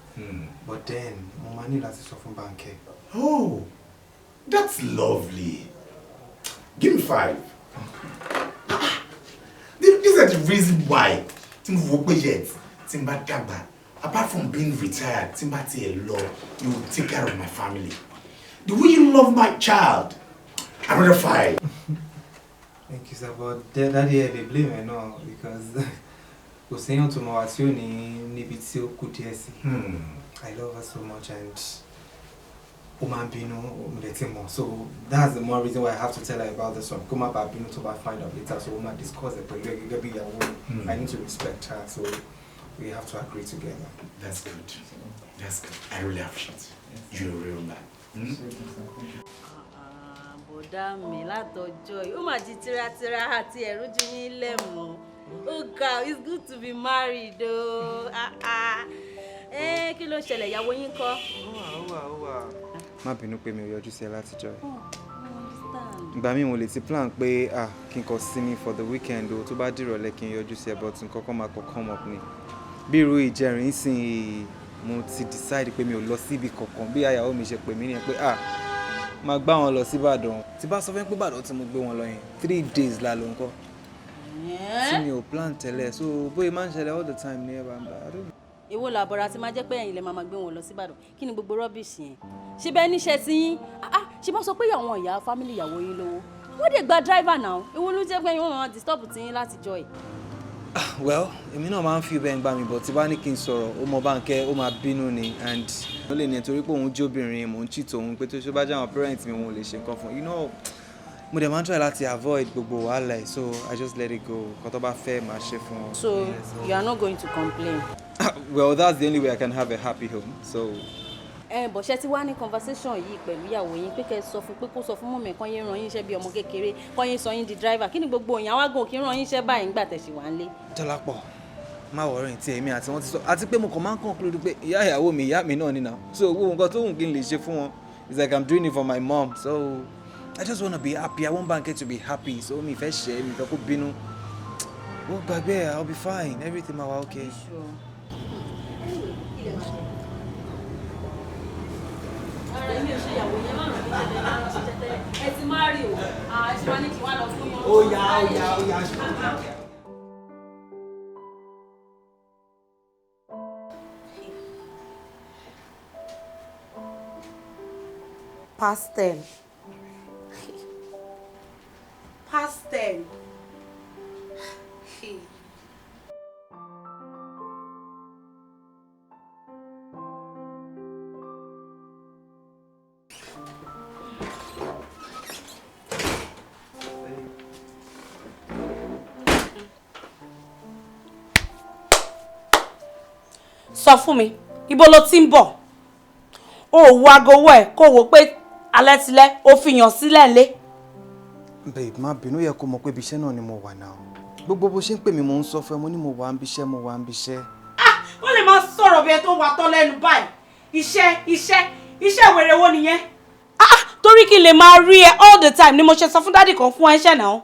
But then, mo máa ní láti sọ fún Banke. Oh, that's lovely. Give me 5. This these are the reason why tí mo wò pé yet tí n bá dàgbà apart from being retired tí n bá tiẹ̀ lọ you will take care of my family the way you love my child another fight. Thank you, sir. But daddy, they blame me now because kò séyàn tó mọ̀ wá tí ò ní níbi tí ó kù díẹ̀ sí. I love her so much and ó máa ń bínú mo dẹ̀ ti mọ̀. So that's the more reason why I have to tell her about this one. Kó má bàa bínú tó bá find out later. So ó máa discuss it pẹ̀lú ẹ̀ gẹ́gẹ́ bí ìyàwó. I need to respect her, so we have to agree together. That's good. That's good. I really appreciate it. You're a real man. Bọ̀dá mi látọjọ́ yìí ó mà jí tírátíra àti ẹ̀rú jí yín lẹ́mú. Oh God, it's good to be married o. Kí ló ṣẹlẹ̀ ìyàwó yín kọ́? Ó wà. Má bínú pé mi ò yọjú sí ẹ látijọ́ yìí. Ìgbà míì mo lè ti plan pé kí n kọ sinmi for the weekend o tó bá dìrọ̀lẹ́ kí n yọjú sí ẹ but nǹkan kan máa kọ come up ni. Bí irú ìjẹrin sìn mo ti decide pé mi ò lọ síbi kankan bí àyàwó mi ṣe pè mí nìyẹn pé máa gbá wọn lọ sí Ìbàdàn. Tí bá sọ fún pé Ìbàdàn tí mo gbé wọn lọ yẹn 3 days la ló ń kọ́. Tí mi ò plan tẹ́lẹ̀ so bóyá máa ń ṣẹlẹ̀ all the time ní ẹ̀bà ń bá. Èwo làbọ̀ra tí máa jẹ́ pé ẹ̀yin lè máa gbé wọn lọ sí Ìbàdàn kí ni gbogbo rubbish yẹn? Ṣé bẹ́ẹ̀ níṣẹ́ tí yín? Ṣé bá sọ pé àwọn ìyá family ìyàwó yín lówó? Wọ́n dẹ̀ gba driver now. Èwo ló jẹ́ pé wọ́n máa disturb tí yín láti jọ ẹ̀? Well, èmi náà máa ń fi bẹ́ẹ̀ ń gbà mí but tí bá ní kí n sọ̀rọ̀ ó mọ Bánkẹ́ ó máa bínú ni and ó lè ní torí pé òun jóbìnrin mò ń cheat òun pé tó ṣe bá jẹ́ àwọn parents mi wọn ò lè ṣe nǹkan fún mo dẹ̀ máa ń try láti avoid gbogbo wàhálà ẹ̀ so I just let it go kó tó bá fẹ́ máa ṣe fún wọn. So you are not going to complain? Well, that's the only way I can have a happy home so. Bọ̀ ṣe ti wá ní conversation yìí pẹ̀lú ìyàwó yín pé kẹ́ sọ fún pé kó sọ fún mọ̀mí kan yín ràn yín iṣẹ́ bí ọmọ kékeré kan yín sọ yín di driver kí ni gbogbo òyìn àwọn àgùn kí ràn yín iṣẹ́ báyìí nígbà tẹ̀sí wà ń lé. Dọ́lápọ̀ má wọ̀rọ̀ tí èmi àti wọn ti sọ àti pé mo kàn máa ń conclude pé ìyá ìyàwó mi ìyá mi náà ni now so gbogbo nǹkan tó wù kí n lè ṣe fún wọn it's like I'm doing it for my mom so I just wanna be happy I want Banke to be happy so mi fẹ́ ṣe mi fẹ́ kó bínú ó gbàgbé I'll be fine everything ma wa okay. Sure. Ẹ ti máa rí o, ẹ ti máa ní kí wá lọ fún yín. Ó yá. Pastel. Sọ fún mi, ibo lo ti ń bọ̀? O wo aago ọwọ́ ẹ̀ kó wò pé alẹ́ tilẹ̀ ó fi yàn sílẹ̀ lé. Babe, má bínú yẹ kó mọ̀ pé ibi iṣẹ́ náà ni mo wà now. Gbogbo bó ṣe ń pè mí mo ń sọ fún ẹ mo ní mo wà ń bíṣẹ́. Ó lè máa sọ̀rọ̀ bí ẹ tó wà tọ́ lẹ́nu báyìí. Iṣẹ́ wèrè wo nìyẹn? Torí kí n lè máa rí ẹ all the time ni mo ṣe sọ fún dádì kan fún ẹṣẹ́ náà.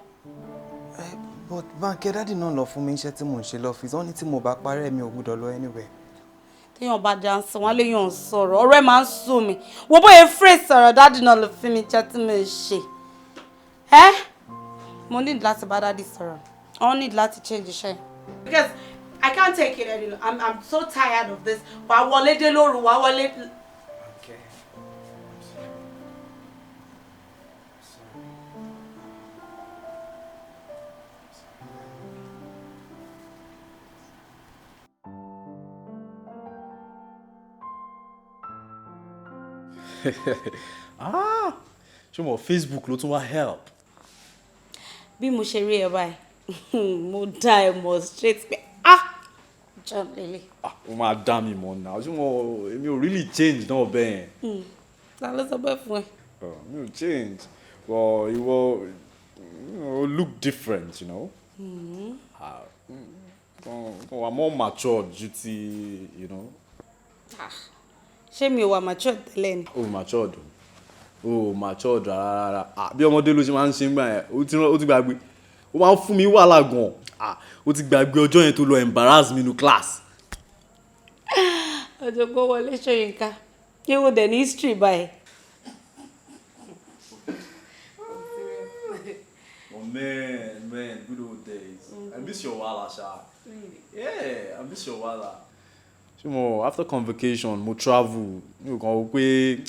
But Banke dádì náà lọ fún mi iṣẹ́ tí mò ń ṣe lọ́fíìsì wọ́n ní tí mo bá parẹ́ mi ò gbọ́dọ̀ lọ anywhere. Téèyàn bá dáńsì wọn léèyàn sọ̀rọ̀ ọ̀rọ̀ ẹ̀ máa ń sùn mí wo bóyá phrase sọ̀rọ̀ dádì náà ló fi mi jẹ́ tí mo ṣe. Mo need láti bá dádì sọ̀rọ̀ I need láti change iṣẹ́ because I can't take it anymore. I'm so tired of this. Wà wọlé dé lóru wà wọlé. Okay. Ṣé mo Facebook ló tún wá help. Bí mo ṣe rí ẹ báyìí mo dá ẹ mọ̀ straight pé John lele. Ó máa dá mi mọ̀ náà ṣé èmi ò really change náà bẹ́ẹ̀ yẹn. Ta ló sọ bẹ́ẹ̀ fún ẹ? Mi ò change but ìwọ look different you know. Kàn wà more matured ju ti you know. Ṣé mi ò wà matured tẹ́lẹ̀ ni? Matured rárá bí ọmọdé ló ṣe máa ń ṣe ń gbà yẹn ó ti gbàgbé ó máa ń fún mi wàhálà gan ó ti gbàgbé ọjọ́ yẹn tó lọ embarrass mi nínú class. Ọ̀jọ̀gbọ́n Wọlé Ṣóyínká ewo dẹ̀ ní history báyìí. Oh man, good old days. I miss your wala, Sha. Yeah, I miss your wala. So, after convocation, mo travel. You can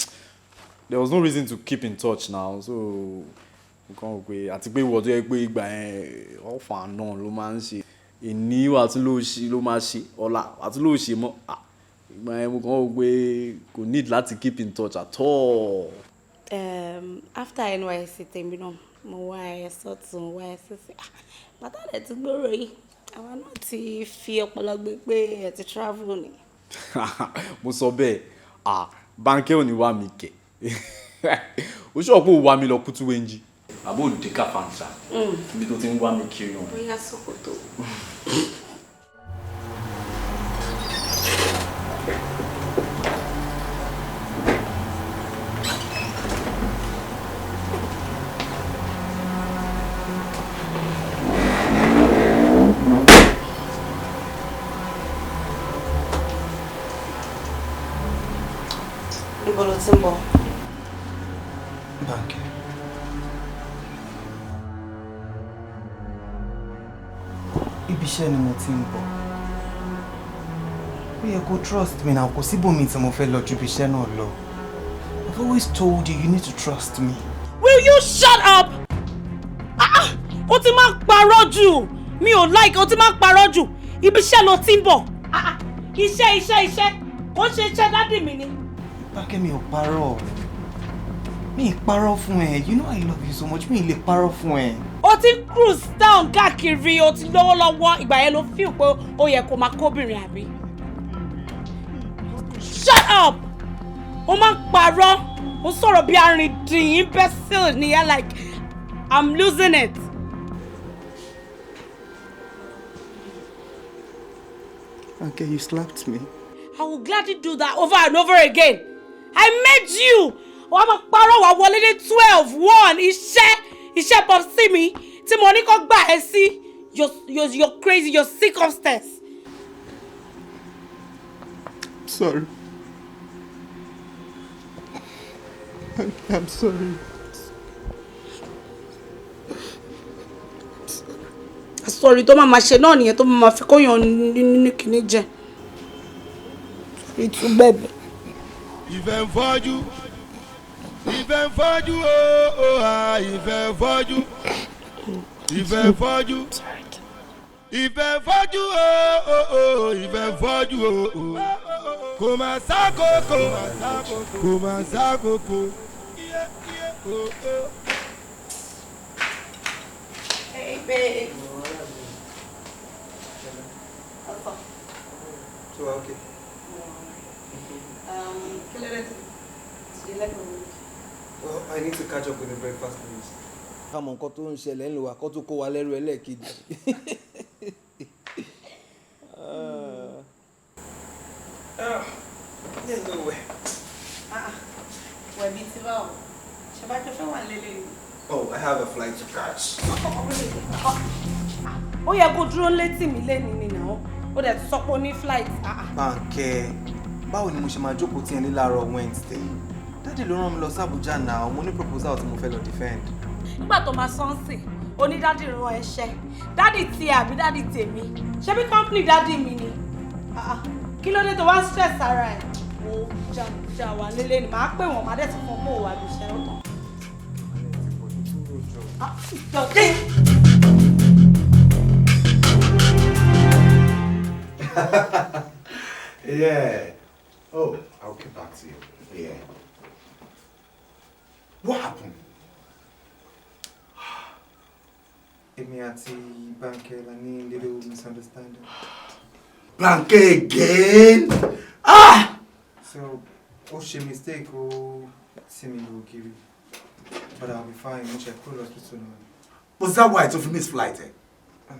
there was no reason to keep in touch now. So, mo kàn pé àti pé ìwọ tó yẹ pé ìgbà yẹn ọ̀fà náà ló máa ń ṣe. Ìní wà tí ló máa ṣe, ọ̀la wà tí ló ṣe mọ́. Ìgbà yẹn mo kàn pé kò need láti keep in touch at all. After NYSC tèmi náà, mo wá ẹ̀sọ́ tún wá ẹ̀sọ́ sí. Bàtà rẹ̀ ti gbòòrò yìí. Àwọn náà ti fi ọpọlọ gbé pé ẹ ti travel ni. Mo sọ bẹ́ẹ̀, bánkẹ́ ò ní wá mi kẹ̀. Ó ṣọ́ pé ó wá mi lọ kútú wẹ́njí. Àbó òde káfáǹsà. Ibi tó ti ń wá mi kiri wọn. Bóyá Sókótó. Níbo ló ti ń bọ̀? Bánkẹ́. Ibi iṣẹ́ ni mo ti ń bọ̀. Ó yẹ kó trust me now, kò síbòmí tí mo fẹ́ lọ ju ibi iṣẹ́ náà lọ. I've always told you need to trust me. Will you shut up? Ó ti máa ń parọ́ jù. Mi ò like ó ti máa ń parọ́ jù. Ibi iṣẹ́ ló ti ń bọ̀. Iṣẹ́. Kò ṣe iṣẹ́ dádì mi ni. Bánkẹ́, mi ò parọ́. Mi ì parọ́ fún ẹ. You know I love you so much. Mi ì lè parọ́ fún ẹ. Ó ti cruise down káàkiri, ó ti lówó lọ́wọ́. Ìgbà yẹn ló feel pé ó yẹ kó máa kóbìnrin àbí. Shut up! Ó máa ń parọ́. Ó sọ̀rọ̀ bí arìndìn imbecile nìyẹn, like I'm losing it. Bánkẹ́, you slapped me. I will gladly do that over and over again. I made you. Wàá máa parọ́ wà wọlé ní 12-1 iṣẹ́ pọ̀ sí mi tí mo ní kó gbà ẹ́ sí. You're crazy, you're sick upstairs. Sorry. I'm sorry. Sorry, tó máa ṣe náà nìyẹn tó máa fi kóyàn ní kíní jẹ. It's baby. Ìfẹ́ ń fọ́jú, ìfẹ́ ń fọ́jú, ìfẹ́ ń fọ́jú, ìfẹ́ ń fọ́jú, ìfẹ́ ń fọ́jú, ìfẹ́ ń fọ́jú, kò máa sákòókò, kò máa sákòókò. Hey babe. So okay. Well, I need to catch up with the breakfast please. Kámọ̀ nǹkan tó ń ṣẹlẹ̀ ń lò wá kó tó kó wa lẹ́rù ẹlẹ́ẹ̀kejì. Let's go away. Wẹ̀bí ti bá o. Ṣé bá jọ fẹ́ wà lélẹ̀? Oh, I have a flight to catch. Ó yẹ kó dúró létí mi lẹ́ni ni náà. Ó dẹ̀ tún sọ pé ó ní flight. Bánkẹ́, báwo ni mo ṣe máa jókòó tí ẹ ní láàárọ̀ Wednesday? Daddy ló rán mi lọ sí Abuja náà, mo ní proposal tí mo fẹ́ lọ defend. Nígbà tó máa sọ́nsìn, onídádì rán ẹṣẹ́. Dádì ti àbí dádì tèmi? Ṣé bí company dádì mi ni? Kí ló dé tó wá stress ara ẹ̀? Mo jà wà lélẹ̀ ni, màá pè wọ́n, màá dẹ̀ tún fún ọmọ òwà bí iṣẹ́ ọ̀tọ̀. Yeah. Oh, I'll get back to you. Yeah. What happened? Èmi àti Bánkẹ́ la ní little misunderstanding. Bánkẹ́ again? So, ó ṣe mistake, ó tì mí lọ kiri. But I'll be fine, mo ṣe kúrò hospital náà. Was that why I took miss flight?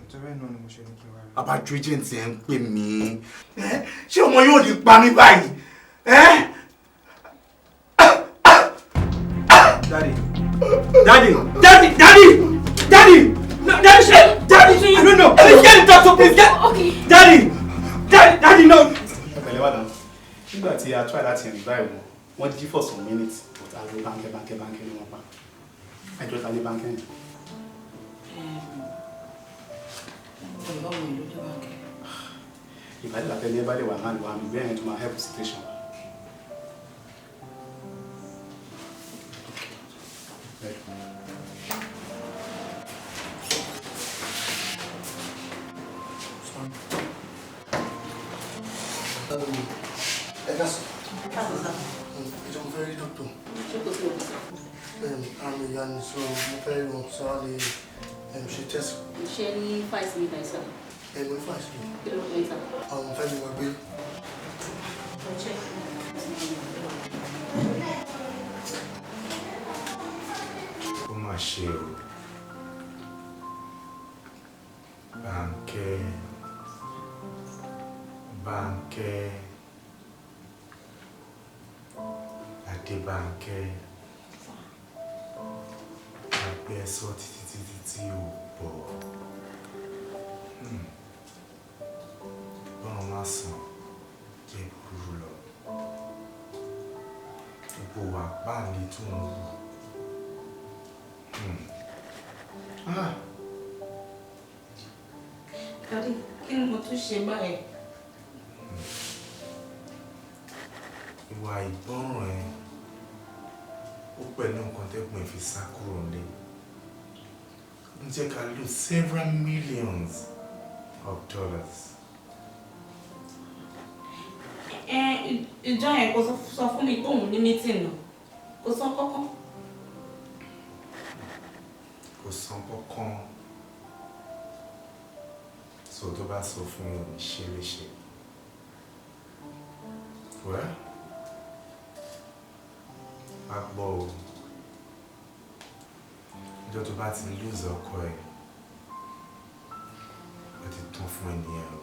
Torí ẹ̀ náà ni mo ṣe ní kí n wá rí. Abájú agent ẹ̀ ń pè mí. Ṣé ọmọ yóò di pa mí báyìí? Daddy! No, Daddy! I don't know. Please get in touch, please get. Okay. Daddy, no. Pẹ̀lẹ́ wá dàn. Nígbà tí a try láti rìn báyìí wọ́n jí for some minutes but àwọn bánkẹ́ ni wọ́n pa. Ẹjọ́ ta ní bánkẹ́ yẹn. Ìbálẹ̀ bàtẹ́ ní ẹbálẹ̀ wà máa lò àmì bẹ́ẹ̀ ni tó máa help situation. I'm very doctor. I'm a young, so I'm very young, so she test. Ṣé ní 5 minutes sir? Mo 5 minutes. Kí ló pé sir? Fẹ́ mi wá gbé. Ó mà ṣe o. Bánkẹ́. Adébánkẹ́. Àgbẹ̀ sọ títí tí ò bọ̀. Bọ́n má sàn jẹ́ burú lọ. Gbogbo wa páàlì tó ń wù. Daddy, kí ni mo tún ṣe báyìí? Ìwà ìgbọ́ràn ẹ ó pẹ̀lú nǹkan tẹ́gbọ̀n fi sá kúrò ní. Ń jẹ́ ká lose several millions of dollars. Ìjọ yẹn kò sọ fún mi pé òun ní meeting náà. Kò sọ kankan. Kò sọ kankan. So tó bá sọ fún mi ò ní ṣe léṣe. Well, a gbọ́ o. Ìjọ tó bá ti lose ọkọ ẹ̀, ó ti tán fún ènìyàn o.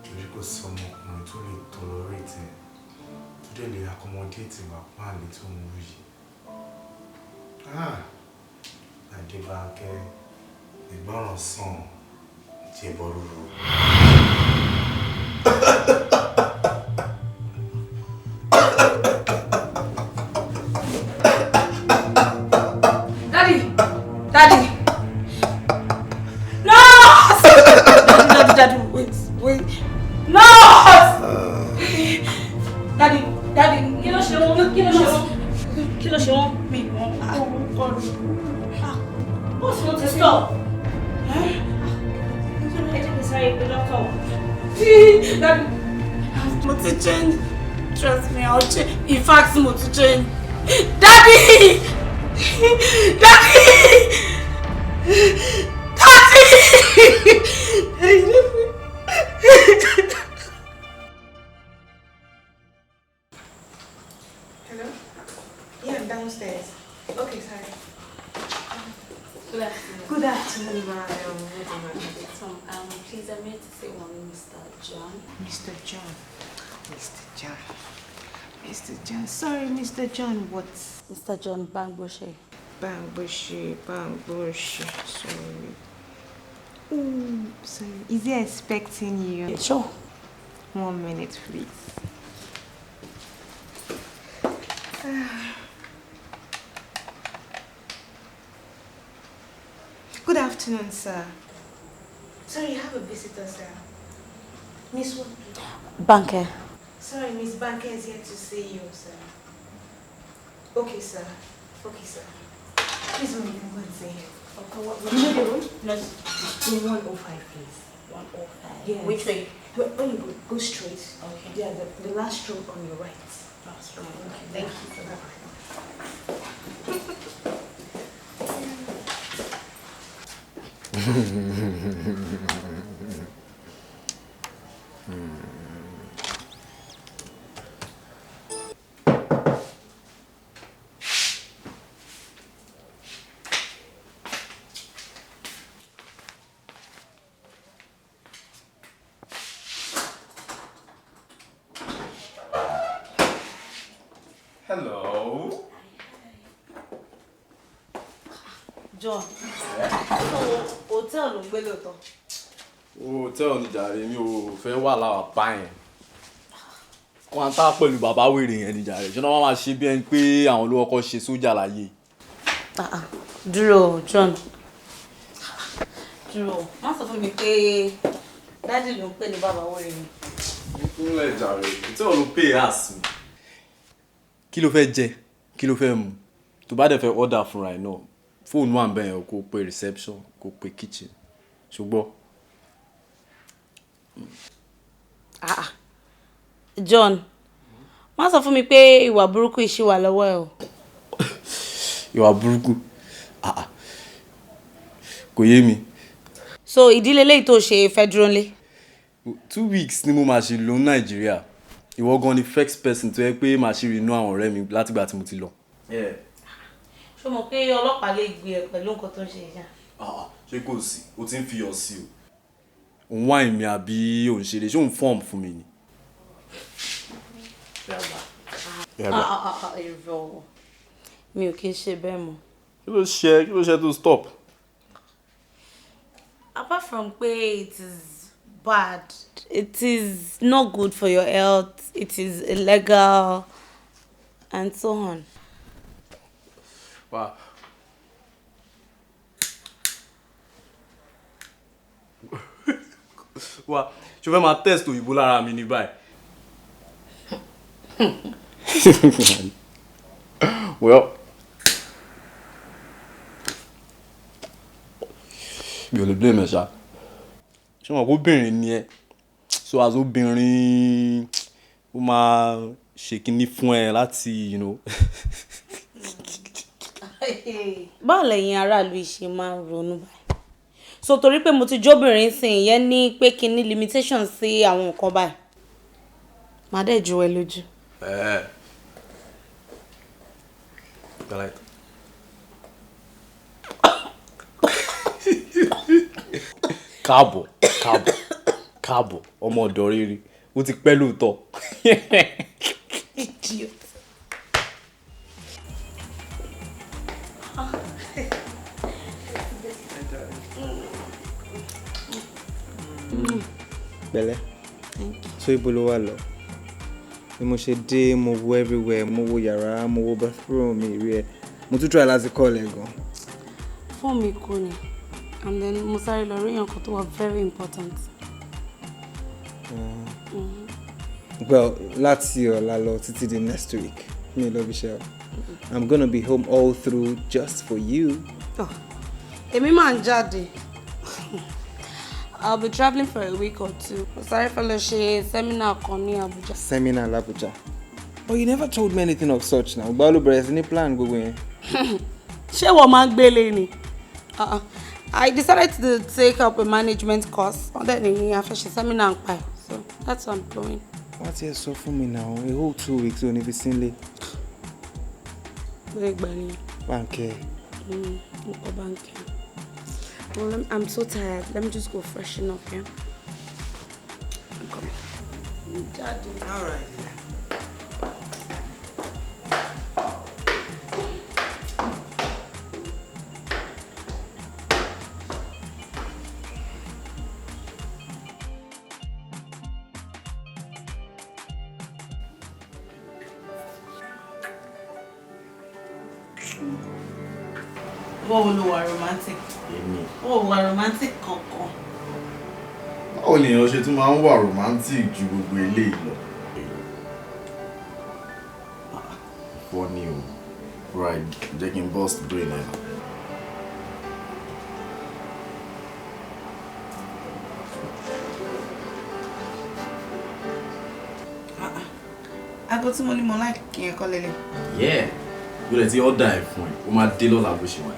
Torí kò sí ọmọkùnrin tó lè tolerate ẹ̀, tó dẹ̀ lè accommodate wà páàlì tó ń wù yìí. Adébánkẹ́, ìgbọràn sàn jẹ́ bọ́rúurú. Daddy! No! Daddy, wait. No! Daddy, kí ló ṣe wọ́n? Kí ló ṣe wọ́n? Mi wọ́n. What's not to stop? Sorry, the doctor. Daddy, mo ti change. Trust me, I'll change. In fact, mo ti change. Daddy! Daddy! Hello? Yeah, I'm downstairs. Okay, sorry. Good afternoon. Good afternoon, madam. Please, I'm here to say one Mr. John. Mr. John. Sorry, Mr. John, what? Mr. John Bangboshe. Bangboshe. Sorry. Sorry. Is he expecting you? Sure. 1 minute, please. Good afternoon, sir. Sorry, you have a visitor, sir. Miss what? Banker. Sorry, Miss Banker is here to see you, sir. Okay, sir. Please, you can go and see him. Okay, what? You know the room? No, in 105, please. 105. Yes. Which way? When you go straight. Okay. Yeah, the last room on your right. Last room. Okay. Thank you for that. Hello. John. Hotel ló ń gbé lóòótọ́. Hotel ni jàre mi ò fẹ́ wà láwà báyẹn. Wọ́n tá pẹ̀lú bàbá wèrè yẹn ni jàre. Ṣé wọ́n máa ṣe bí ẹni pé àwọn olówó kọ́ ṣe sójà láyé. Dúró John. True. Má sọ fún mi pé daddy ló ń pè ní bàbá wèrè ni. Kúnlẹ̀ jàre, tí o ló pay ass mi. Kí ló fẹ́ jẹ? Kí ló fẹ́ mu? Tó bá dẹ̀ fẹ́ order fúnra ẹ̀ náà, fóònù wà ńbẹ̀ yẹn kó pe reception, kó pe kitchen. Ṣùgbọ́n. John, má sọ fún mi pé ìwà burúkú ìṣì wà lọ́wọ́ ẹ o. Ìwà burúkú. Kò yé mi. So ìdílé léyìí tó ṣe fẹ́ dúró nílé. 2 weeks ni mo máa ṣe lò ní Nàìjíríà. Ìwọ gan ni first person tó yẹ pé màá ṣe rí inú àwọn ọ̀rẹ́ mi látìgbà tí mo ti lọ. Ṣé mo pé ọlọ́pàá lè gbé ẹ pẹ̀lú nǹkan tó ń ṣe ìjà? Ṣé kò sí? O ti ń fi yọ sí o. Òun wá ìmì àbí òun ṣe lè ṣé òun fọ́ọ̀mù fún mi ni. Irọ́ mi ò kí ń ṣe bẹ́ẹ̀ mọ́. Kí ló ṣe tó stop? Apart from pé it is bad, it is not good for your health, it is illegal and so on. Wow. Wow. Ṣé o fẹ́ máa test òyìnbó lára mi ní báyìí? Well, mi ò lè blame ẹ ṣá. Ṣé wọn kò obìnrin ni ẹ? So as obìnrin ó máa ṣe kinní fún ẹ láti, Báwo lẹ̀yin aráàlú ìṣe máa ń ronú báyìí? So torí pé mo ti jóbìnrin sìn yẹn ní pé kí ní limitation sí àwọn nǹkan báyìí. Màá dẹ̀ ju ẹ lójú. Káàbọ̀, ọmọ ọ̀dọ̀ rere. Ó ti pẹ́ lóòótọ́. Idiot. Bẹ̀lẹ̀. So ibo ló wà lọ? Bí mo ṣe dé, mo wo everywhere, mo wo yàrá, mo wo bathroom mi rí ẹ. Mo tún try láti call ẹ gan. Fóònù mi kú ni. And then mo sáré lọ rí nǹkan tó wà very important. Well, láti ọ̀la lọ títí di next week. Mi lọ bí ṣe o. I'm gonna be home all through just for you. Èmi máa ń jáde. I'll be traveling for a week or two. Mo sáré fẹ́ lọ ṣe seminar kan ní Abuja. Seminar l'Abuja. But you never told me anything of such now. Báwo ló bẹ̀rẹ̀ sí ní plan gbogbo yẹn? Ṣé wọ́n máa ń gbélé ni? I decided to take up a management course. Then I fẹ́ ṣe seminar pa ẹ̀. So that's what I'm doing. Wọ́n ti ẹ sọ fún mi now, a whole 2 weeks ò ní fi sínlé. Bẹ́ẹ̀ gbà ni. Báńkẹ́. Nǹkan báńkẹ́. Well, I'm so tired. Let me just go freshen up, yeah? I'm coming. Daddy. All right. Báwo ló wà romantic? Èmi. Ó wà romantic kankan. Báwo ni èèyàn ṣe tún máa ń wà romantic ju gbogbo eléyìí lọ? Funny o. Right, jẹ́ kí n burst brain ẹ̀. Aago tí mo ní mo like kí n kọ́ lélẹ̀. Yeah. Gbọ́dọ̀ tí order ẹ̀ fún ẹ, ó máa dé lọ́la bó ṣe wà.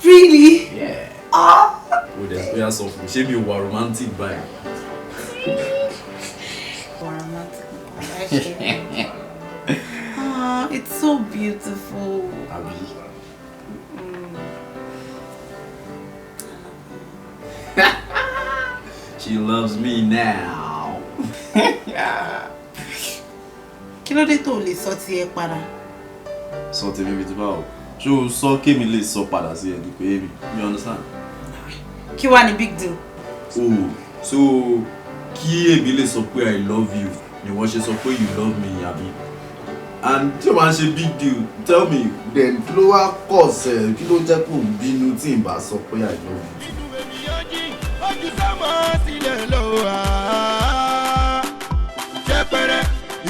Really? Yeah. Gbọ́dọ̀ ó yà sọ fún mi, ṣé mi ò wà romantic báyìí? Romantic. It's so beautiful. Abi. She loves me now. Kí ló dé tó lè sọ ti ẹ padà? Sọ tèmi bí ti báwo? Ṣé o sọ kémi lè sọ padà sí ẹni pé èmi? You understand? Kí wá ní big deal? Oh, so kí èmi lè sọ pé I love you ni wọ́n ṣe sọ pé you love me àbí? And tí o máa ń ṣe big deal, tell me then kí ló wá cause ẹ kí ló jẹ́ kó bínú tí n bá sọ pé I love you? yẹn lọ wá. Ṣẹpẹrẹ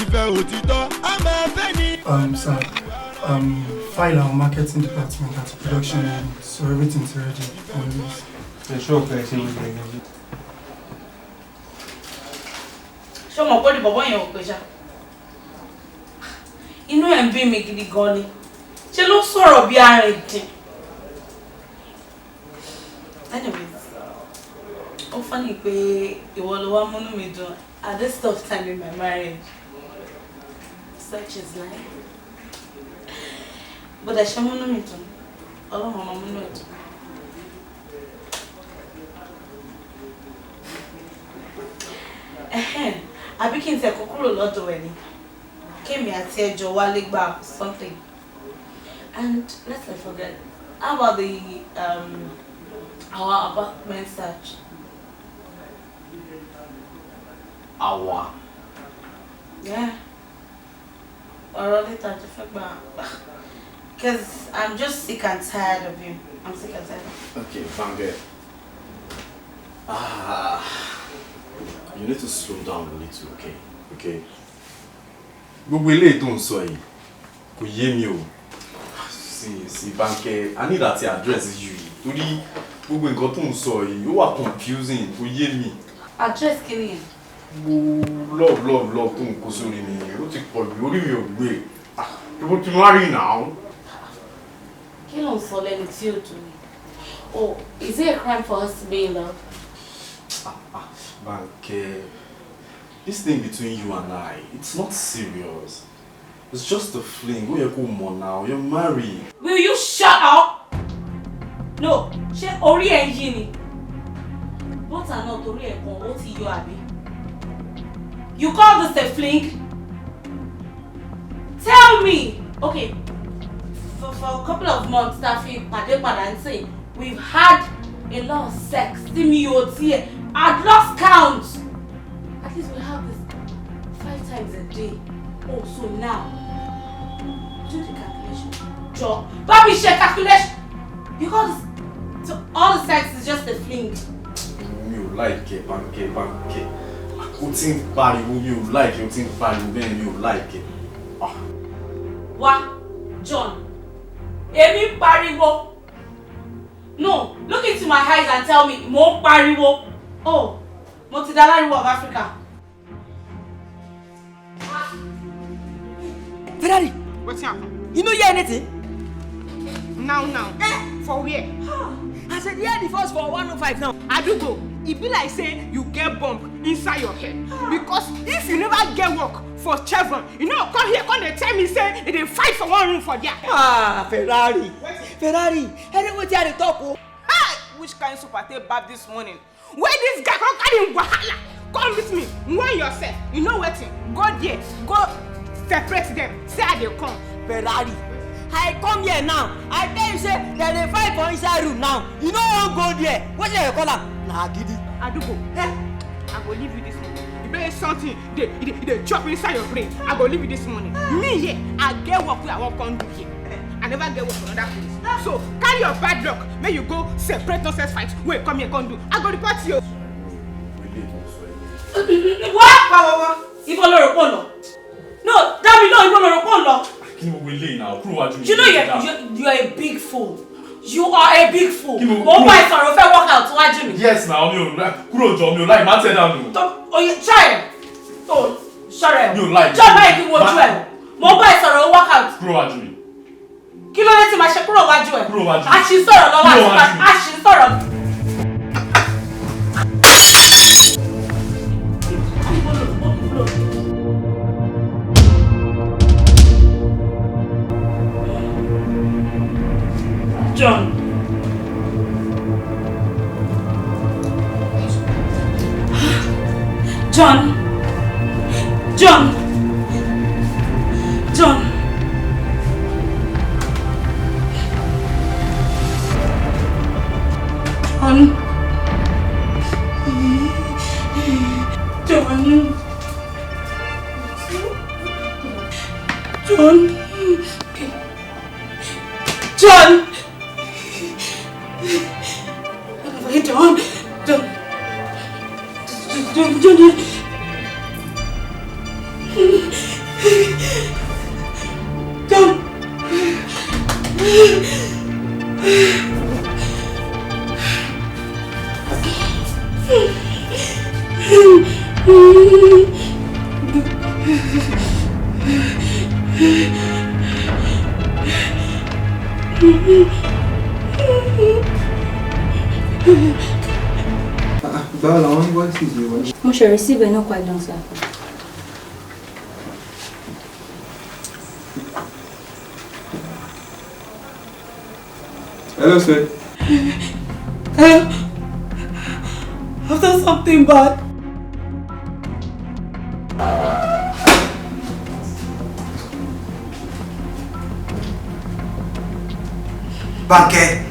ìfẹ́ òtítọ́ a máa fẹ́ ni. Sir, file our marketing department at production end, so everything's ready for this. Yeah, sure, okay, see what you're going to do. Ṣé mo pé bọ̀bọ́ yẹn ò pé ṣá? Inú ẹ̀ ń bí mi gidi gan ni. Ṣé ló sọ̀rọ̀ bí ara ẹ̀ dín? Anyways, ó funny pé ìwọ ló wá múnú mi dùn at this tough time in my marriage. Such is life. But I ṣe múnú mi dùn. Ọlọ́run ọmọ múnú ẹ̀ dùn. Àbí kí n tẹ̀ kó kúrò lọ́dọ̀ ẹ̀ ni. Kémi àti ẹjọ́ wálé gbà something. And let's not forget, how about the our apartment search? Our? Yeah. Or later to figure. Because I'm just sick and tired of you. I'm sick and tired. Okay, Bange. You need to slow down a little, okay? Okay. Gbogbo eléyìí tó ń sọ yìí kò yé mi o. See, Banke, I need that address you. Torí gbogbo nǹkan tó ń sọ yìí ó wà confusing, kò yé mi. Address kí ni? Love tó ń kó sórí mi. Ó ti pọ̀ jù, orí mi ò gbé. People to marry now. Kí ló ń sọ lẹ́nu tí ó dùn mí? Oh, is it a crime for us to be in love? Banke, this thing between you and I, it's not serious. It's just a fling. Where you go more now? You're married. Will you shut up? No, ṣé orí ẹ̀ yí ni? But I know orí ẹ̀ kan ó ti yọ àbí? You call this a fling? Tell me. Okay, for a couple of months, Tafi, Pade, we've had a lot of sex. I'd lost count. At least we have this 5 times a day. Oh, so now, do the calculation. Joe, Bobby, share calculation. Because so all the sex is just a fling. You like it, Banke. You think pariwo, you like it. You think pariwo, then you like it. What? John? Emi pariwo? No, look into my eyes and tell me, mo pariwo. Oh, mo ti dalariwo of Africa. Ferrari, What's up? you know hear anything? Now. For where? I said, yeah, the first for 105 now. Adugbo, it be like say you get bump inside your head. Because if you never get work for Chevron, you know, come here, come and tell me, say, they fight for one room for there. Ferrari. Ferrari, anyway, they are the top. Hey, which kind of super tape bab this morning? Where this guy come carry wahala? Come with me, warn yourself. You know what? Go there, go separate them. Say how they come. Ferrari, I come here now. I tell you, say, there's a fight for inside room now. You know won't go there. What do you call them? Nah, Gidi. Adugbo, I go leave you this morning. You better something they chop inside your brain. I go leave you this morning. Me here, I get work where I won't come do here. I never get work for another place. So carry your bad luck. May you go separate nonsense fight. Wait, come here, come do. I go report to you. What? Ibo loro pon lo. No, Dami, no, Ibo loro pon lo. You know you're a big fool. You are a big fool. Mo ba sọ̀rọ̀ fẹ́ work out wájú mi. Yes, now me kúrò jọ mi ò like ma tell down no. Oh, you try. Oh, sorry. You like. Jọ báyìí kí mo ju ẹ. Mo ba sọ̀rọ̀ work out. Kúrò wájú mi. Kí ló dé tí ma ṣe kúrò wájú ẹ? Kúrò wájú mi. A ṣì sọ̀rọ̀ lọ́wọ́ àti a ṣì sọ̀rọ̀. John. John. John. John. John. John. What have I done? Jide. Don't. Báwo làwọn invoices yìí wọlé? Mo ṣe receive ẹ̀ náà quite long, sir. Hello, sir. I've done something bad. Bánkẹ́.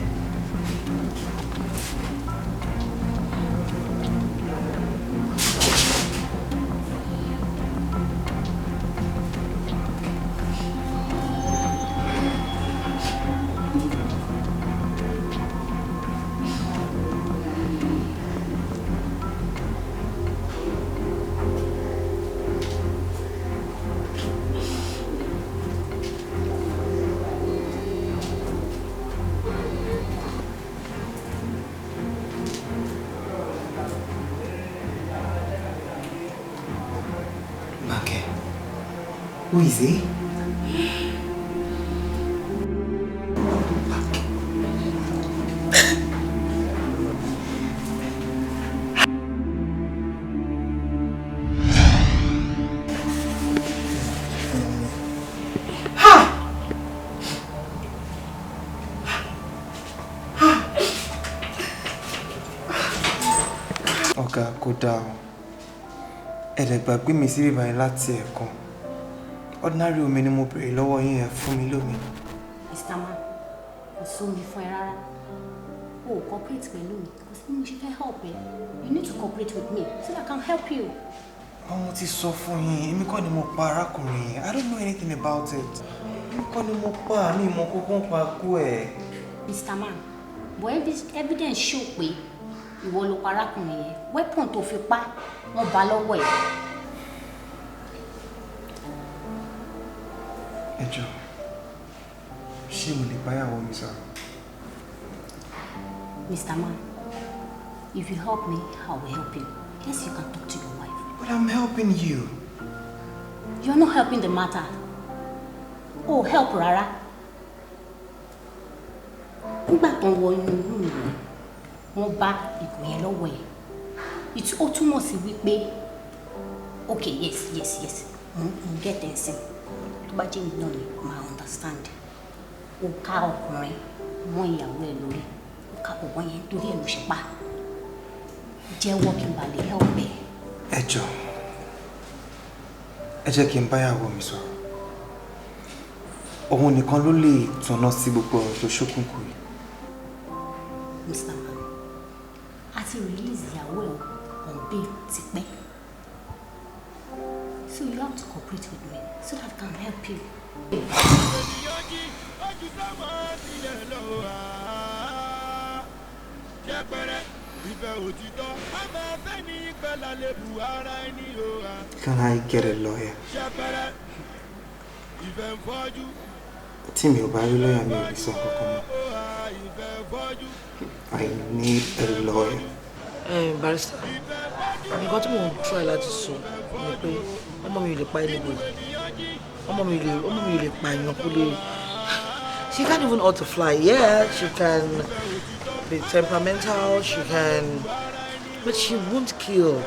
Who is he? Ọ̀gá kò dáa o. Ẹ̀dẹ̀ gbàgbé mi sí bíbá yín láti ẹ̀kan. Ordinary omi ni mo bèrè lọ́wọ́ yín ẹ fún mi lómi. Mr. Man, kò sómi fún ẹ rárá. O ò cooperate pẹ̀lú mi. Kò sí bí mo ṣe fẹ́ help ẹ. You need to cooperate with me so that I can help you. Mo ti sọ fún yín, èmi kọ́ ni mo pa arákùnrin yẹn. I don't know anything about it. Èmi kọ́ ni mo pa àmì ìmọ̀ kókó ń pa kú ẹ̀. Mr. Man, but evidence show pé ìwọ ló pa arákùnrin yẹn. Weapon tó fi pa wọ́n bá lọ́wọ́ ẹ̀. Ẹ jọ̀ọ́, ṣé mo lè báyàwó mi sọ̀rọ̀? Mr. Man, if you help me, I will help you. Yes, you can talk to your wife. But I'm helping you. You're not helping the matter. Oh, help rárá. Nígbà tó ń wọ inú rẹ̀, wọ́n bá ìgò yẹn lọ́wọ́ ẹ̀. Ó túmọ̀ sí wípé, okay, yes, get dancing. Tó bá jẹ́ mi náà ni, máa understand. Ó ká ọkùnrin mọ́ ìyàwó ẹ̀ lórí. Ó ká ọ̀wọ́ yẹn torí ẹ̀ ló ṣe pa. Jẹ́wọ́ kí n bá lè help ẹ. Ẹ jọ̀ọ́, ẹ jẹ́ kí n báyàwó mi sọ̀rọ̀. Òun nìkan ló lè tọ̀nà sí gbogbo ọ̀rọ̀ tó ṣókùnkùn yìí. Mr. Man, a ti release ìyàwó ẹ̀ on bail tipẹ́. So you have to cooperate with me so that I can help you. Can I get a lawyer? Tí mi ò bá rí lawyer mi ò lè sọ kankan mọ́. I need a lawyer. Barrister, nǹkan tí mo ń try láti sọ ni pé ọmọ mi ò lè pa anybody. Ọmọ mi ò lè pa èèyàn kó lè. She can't even ought to fly. Yeah, she can be temperamental, she can, but she won't kill.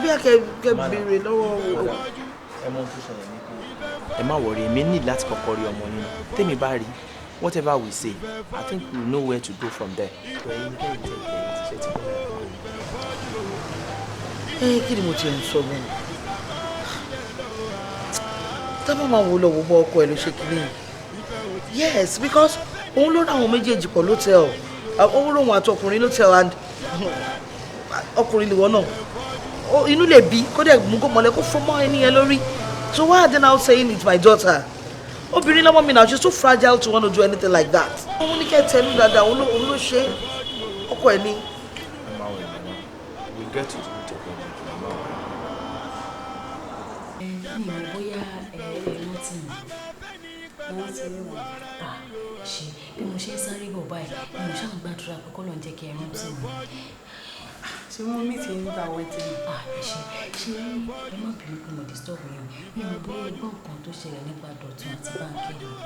Bí a kẹ béèrè lọ́wọ́. Ẹ mọ tó sọ̀rọ̀ ní kú. Ẹ má worry, èmi ní láti kọ́kọ́ rí ọmọ nínú. Tèmi bá rí, whatever we say, I think we know where to go from there. Kí ni mo ti ń sọ mọ́? Tábà máa wo lọ wo bọ́ ọkọ ẹ̀ ló ṣe kiri yìí. Yes, because òun ló ráwọn méjèèjì pọ̀ lótẹ́ẹ̀l. Òun lòun àti ọkùnrin lótẹ́ẹ̀l and ọkùnrin lìwọ náà. Inú lè bí kó dẹ̀ mú kó mọ̀lẹ́ kó fọ́ mọ́ ẹni yẹn lórí. So why are they now saying it's my daughter? Obìnrin lọ́mọ mi now, she's too fragile to want to do anything like that. Òun ní kẹ́ tẹnu dáadáa, òun ló ṣe ọkọ ẹ̀ ní. We'll get to the root of it. wọ́n ti rí wọn. Ṣé bí mo ṣe ń sáré bọ̀ báyìí mo ṣáà ń gbàdúrà pé kọ́ ló ń jẹ́ kí ẹ rántí wọn. Ṣé wọ́n mí ti ń gbà wẹ́tí ni? Ṣé ẹ má bínú pé mo disturb yín mi ò bóyá ẹgbọ́n kan tó ṣẹlẹ̀ nípa Dọ̀tun àti báńkì rẹ̀.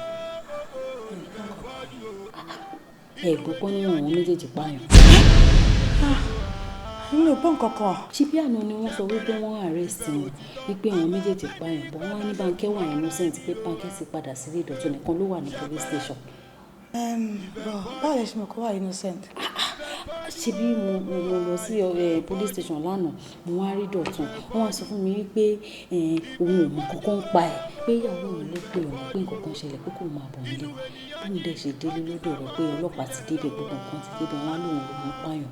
Ẹ̀gbọ́n kan ní àwọn méjèèjì pààyàn. Mi ò gbọ́ nǹkan kan. Ṣé bí àná ni wọ́n sọ wípé wọ́n arrest wọn wípé àwọn méjèèjì pààyàn bọ́ wọ́n á ní Bánkẹ́ wà innocent pé Bánkẹ́ sì padà sílé Dọ̀tun nìkan ló wà ní police station. Báwo lẹ ṣe mọ̀ kó wà innocent? Ṣebí mo lọ sí police station lánàá mo wá rí Dọ̀tun wọ́n wá sọ fún mi wípé òun ò mọ kankan ń pa ẹ̀ pé ìyàwó òun ló pè òun pé nǹkan kan ṣẹlẹ̀ pé kò máa bọ̀ nílé bóun dẹ̀ ṣe délé lọ́dọ̀ rẹ̀ pé ọlọ́pàá ti débẹ̀ gbogbo nǹkan ti débẹ̀ wọ́n á lóun lòun pààyàn.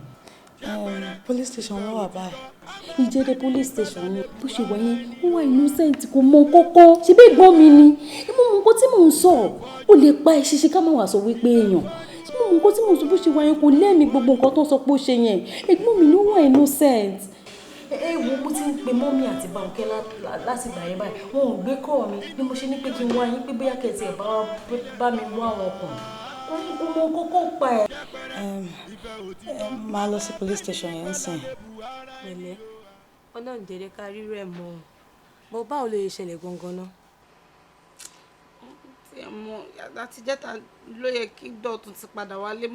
Police station wọ́n wà báyìí. Ìjẹ́dẹ̀ police station ni bó ṣe wà yẹn ó wà innocent kò mọ kankan ṣe bí ẹ̀gbọ́n mi ni ẹ mọ nǹkan tí mò ń sọ ó lè pa ẹ ṣiṣẹ́ ká má wàá sọ wípé èèyàn ṣe mọ nǹkan tí mò ń sọ bó ṣe wà yẹn kò lẹ́mìí gbogbo nǹkan tó ń sọ pé ó ṣe yẹn ẹ̀gbọ́n mi ló wà innocent. Wo mo ti ń pe mọ́mí àti Bánkẹ́ láti gbà yẹn báyìí wọn ò gbé kọ́ mi bí mo ṣe ní pé kí n wá yín pé bóyá kẹ̀tì ẹ̀ bá mi wá wọn kàn mo kókó pa ẹ̀. Máa lọ sí police station yẹn sìn. Pẹ̀lẹ́ Ọlọ́run jẹ́rẹ́ ká rírọ ẹ̀ mọ́ ọ́n bó báwo lè ṣẹlẹ̀ gangan náà. tí ẹ mọ àti jẹ́ta ló yẹ kí Dọ̀tun ti padà wálé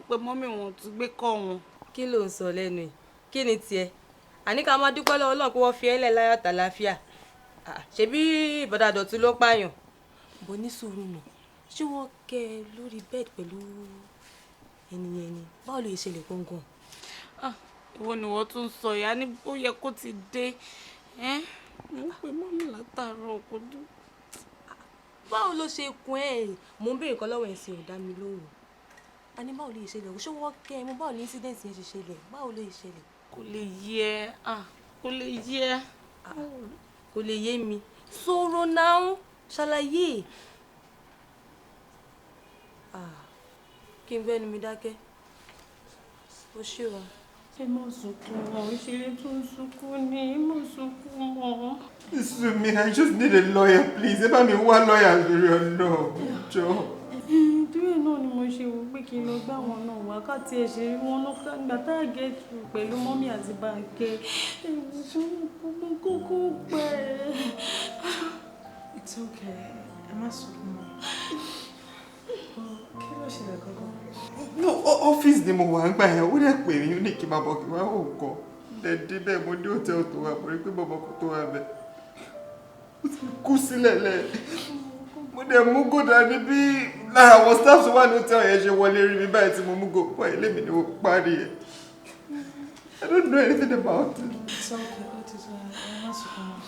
pé mọ́mì wọn tún gbé kọ́ wọn. Kí ló ń sọ lẹ́nu yìí kí ni tiẹ̀ àní ká máa dúpẹ́ lọ́wọ́ Ọlọ́run pé wọ́n fi ẹ́ lẹ̀ láyọ̀ tàlàáfíà ṣebí bọ̀dà Dọ̀tun ló pààyàn. bó ní sùúrù nù ṣé wọ́n kẹ́ ẹ lórí bed pẹ̀lú ẹnìyẹn ni báwo lè ṣẹlẹ̀ gangan. Ìwọ ni wọ́n tún sọ ìyá ní ó yẹ kó ti dé mo ń pe mọ́mì látàárọ̀ kó dún. báwo ló ṣe kun ẹ mò ń béèrè kan lọ́wọ́ ẹ̀ sí ò dá mi lóhùn a ní báwo lè ṣẹlẹ̀ ṣé wọ́n kẹ́ ẹ mo báwo ní incident yẹn ṣe ṣẹlẹ̀ báwo lè ṣẹlẹ̀. kò lè yé kò lè yé kò lè yé mi sọ̀rọ̀ náà ṣàlàyé kí n bẹ́ẹ̀ ni mi dákẹ́ ó ṣe wa. ẹ má sunkún mọ́ ìṣeré tó ń sunkún ni ẹ má sunkún mọ́. Listen to me, I just need a lawyer, please. Ẹ bá mi wá lawyer lórí ọ̀nà jọ. Ìdúró náà ni mo ṣe wò pé kí n lọ gbá wọn náà wákàtí ẹ̀ ṣe rí wọn lọ́kàn gbà tá a gẹ̀ẹ́tù pẹ̀lú mọ́mí àti Bánkẹ́ mo kókó pẹ́. It's okay. Ẹ má sunkún mọ́. Kí ló ṣẹlẹ̀ gangan? No, ọ́fíìsì ni mo wà ń gbà yẹn, ó dẹ̀ pè mí ní kí n máa bọ̀ kí n wá wò kọ́. Dẹ̀dẹ̀ bẹ́ẹ̀ mo ní hòtẹ́ẹ̀lì tó wà, mo rí pé bọ̀bọ̀ kò tó wà bẹ́ẹ̀. Ó ti kú sílẹ̀ lẹ̀. Mo dẹ̀ mú gòdà ní bí lára àwọn staff tó wà ní hòtẹ́ẹ̀lì yẹn ṣe wọlé rí mi báyìí tí mo mú gò pọ̀ ilé mi ni mo parí ẹ̀. I don't know anything about it. It's okay, ó ti sọ ẹ má sunkún mọ́.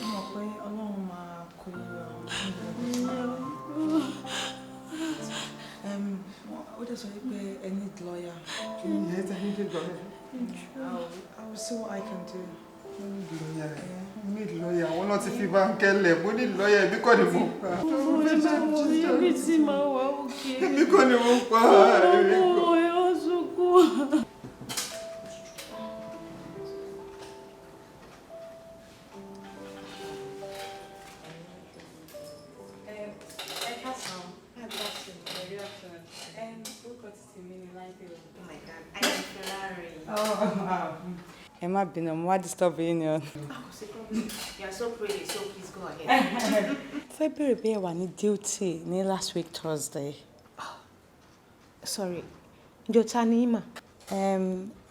Mo mọ̀ pé Ọlọ́run máa kó yọ ó dẹ̀ sọ pé I need lawyer. Yes, I need a lawyer. I will see what I can do. I need lawyer. Àwọn náà ti fi Bánkẹ́ lẹ̀. Mo need lawyer. Èmi kọ́ ni mo pa. Ibi tí màá wà òkè. Èmi kọ́ ni mo pa. Ọmọ ẹ̀ ọ́ sunkún. Ẹ má bínú, mo wá disturb yín ni o. You are so pretty, so please go ahead. Fẹ́ bèrè bí ẹ wà ní duty ní last week Thursday. Sorry, ǹjọ́ ta ni mà?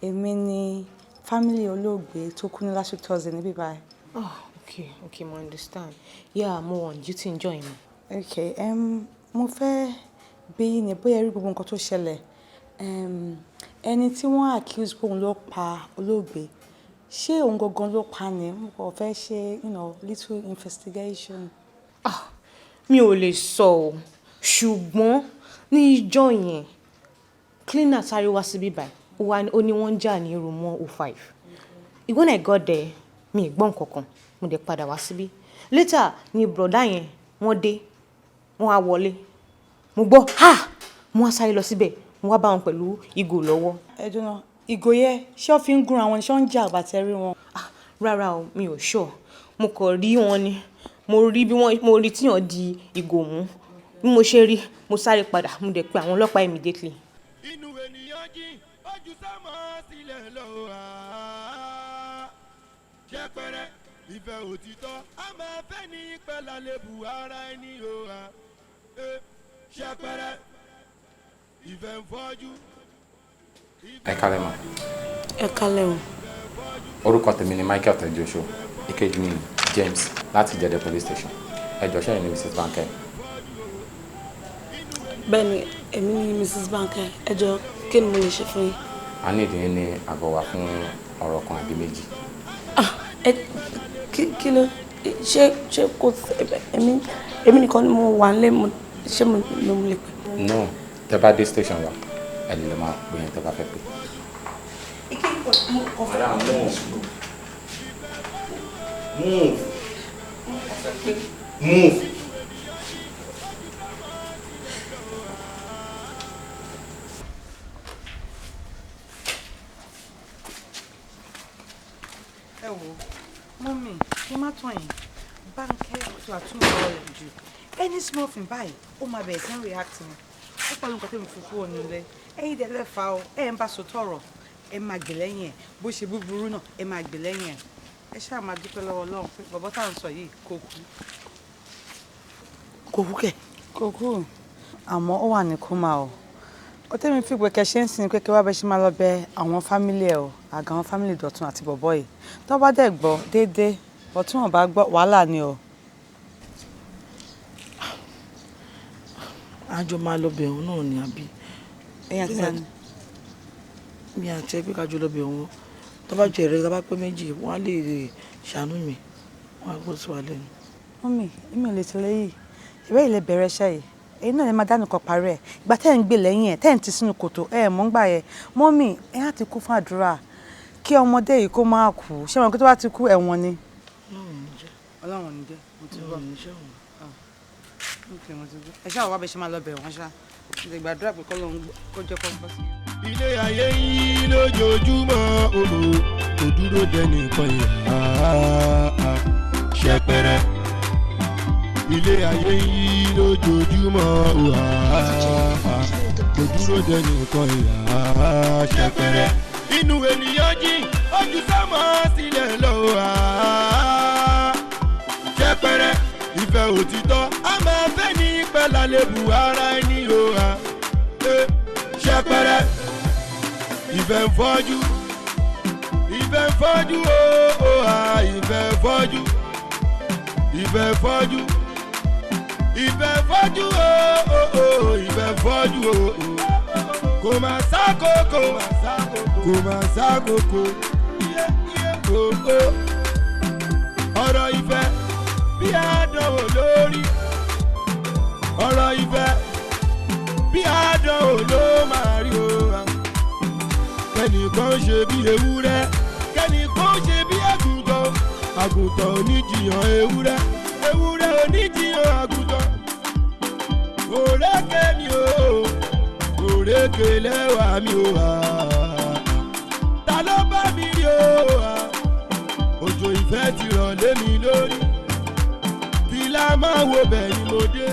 Èmi ni family olóògbé tó kú ní last week Thursday níbí báyìí. Okay, mo understand. Yeah, mo on duty ǹjọ́ yẹn. Okay, mo fẹ́ bí yín ni bóyá rí gbogbo nǹkan tó ṣẹlẹ̀. Ẹni tí wọ́n accuse pé òun ló pa olóògbé, ṣé òun gangan ló pa ni? Mo kàn fẹ́ ṣe, little investigation. Mi ò lè sọ o, ṣùgbọ́n ní ìjọ́ yẹn, cleaner sáré wá síbí báyìí, ó ní wọ́n ń jà ní room 105. When I got there, mi ì gbọ́ nǹkankan, mo dẹ̀ padà wá síbí. Later ni brother yẹn, wọ́n dé, wọ́n á wọlé. Mo gbọ́, mo wá sáré lọ síbẹ̀, mo wá bá wọn pẹ̀lú ìgò lọ́wọ́. Ẹ dúró, ìgò yẹn ṣé ó fi ń gún àwọn ṣé ó ń jà àbàtẹ́ rí wọn? Rárá o, mi ò sure. Mo kàn rí wọn ni. mo rí tíyàn di ìgò mú bí mo ṣe rí mo sáré padà mo dẹ̀ pe àwọn ọlọ́pàá immediately. inú ènìyàn jìn ojú sámọ sílẹ̀ lọ ṣẹpẹrẹ ìfẹ́ òtítọ́ a máa fẹ́ ní pẹ́lá lébù ara ẹni o ṣẹpẹrẹ ìfẹ́ ń fọ́jú. ẹ kálẹ́ ma. ẹ kálẹ́ o. orúkọ tèmi ni Michael Tejoso ìkejì mi James láti Jide police station ẹ jọ̀ọ́ ṣé ẹ̀yin ni Mrs. Banke. bẹ́ẹ̀ni èmi ni Mrs. Banke ẹ jọ̀ọ́ kí ni mo lè ṣe fún yín. a ní ìdíyín ní àgọ́ wa fún ọ̀rọ̀ kan àbí méjì. kí ló ṣe kò èmi nìkan ni mo wà nílé ṣé mo lè pè. no tẹ́ bá dé station wa ẹ lè máa pè yín tẹ́ bá fẹ́ pè. Move. Ẹ wo, mọ́mì, kí má tán yín, Banke tó àtúnwò rẹ̀ jù. Any small thing báyìí, ó máa bẹ̀rẹ̀ sí ń react ni. Ó pẹ̀lú nǹkan tó ń fi kúrò nílé. Ẹ̀yin dẹ̀ lẹ́fà o, ẹ̀ ń bá so tọ̀rọ̀, ẹ máa gbè lẹ́yìn ẹ̀. Bó ṣe búburú náà, ẹ máa gbè lẹ́yìn ẹ̀. Ẹ ṣáà máa dúpẹ́ lọ́wọ́ Ọlọ́run pé bàbá tá à ń sọ yìí kò kú. Kò kú kẹ̀. Kò kú. Àmọ́ ó wà ní kómà o. Ó tẹ́mi fi pé kẹ́ ṣe ń sin pé kí wá bẹ́ ṣe máa lọ bẹ àwọn fámílì ẹ̀ o, àga àwọn fámílì Dọ̀tun àti bọ̀bọ́ yìí. Tó bá dẹ̀ gbọ́ déédéé, bọ̀ tí wọ́n bá gbọ́ wàhálà ni o. Àjọ máa lọ bẹ̀ òun náà ni àbí. Ẹ̀yin àti sani. Mi àti ẹ pé kájọ lọ bẹ̀ òun. Tó bá jẹ́ ẹ̀rẹ́ tó bá pẹ́ méjì, wọ́n á lè ṣàánú mi. Wọ́n á gbọ́ sí wa lẹ́nu. Mọ́mì, èmi ò lè tẹ̀lé yìí. Ìbẹ́ ilẹ̀ bẹ̀rẹ̀ iṣẹ́ yìí. Èyí náà lè máa dánù kan parí ẹ̀. Ìgbà tẹ́ ń gbé lẹ́yìn ẹ̀, tẹ́ ń ti sínú kòtò, mọ̀ ń gbà yẹ. Mọ́mì, ẹ á ti kú fún àdúrà. Kí ọmọdé yìí kó máa kú. Ṣé wọn kí tó bá ti kú ẹ̀wọ̀n ni? Ọlọ́run ní jẹ́. Mo ti gbọ́. Ẹ ṣáà wá bẹ ṣe máa lọ bẹ̀ wọ́n ṣá. Mo ti gbàdúrà pé kọ́lọ́run kó jẹ́ kó gbọ́ sí. ilé ayé yìí lójoojúmọ́ òhò kò dúró dẹnìkan yìí ṣẹpẹrẹ. ilé ayé yìí lójoojúmọ́ òhà kò dúró dẹnìkan yìí ṣẹpẹrẹ. inú ènìyàn jìn ojú sámọ sílẹ̀ lọ ṣẹpẹrẹ. ìfẹ́ òtítọ́ a máa fẹ́ ní pẹ́lá lébù ara ẹni o ṣẹpẹrẹ. ìfẹ́ ń fọ́jú ìfẹ́ ń fọ́jú ìfẹ́ ń fọ́jú ìfẹ́ ń fọ́jú ìfẹ́ ń fọ́jú ìfẹ́ ń fọ́jú kò má sákòókò kò má sákòókò ọ̀rọ̀ ìfẹ́ bí àdánwò lórí ọ̀rọ̀ ìfẹ́ bí àdánwò ló máa rí o. kẹ́nìkan ṣe bí ewúrẹ́ kẹ́nìkan ṣe bí àgùntàn àgùntàn oníjìyàn ewúrẹ́ ewúrẹ́ oníjìyàn àgùntàn. òrékè mi o òrékè lẹ́wà mi o ta ló bá mi rí o òjò ìfẹ́ ti rọ̀ lé mi lórí kí la máa wo bẹ̀ ni mo dé.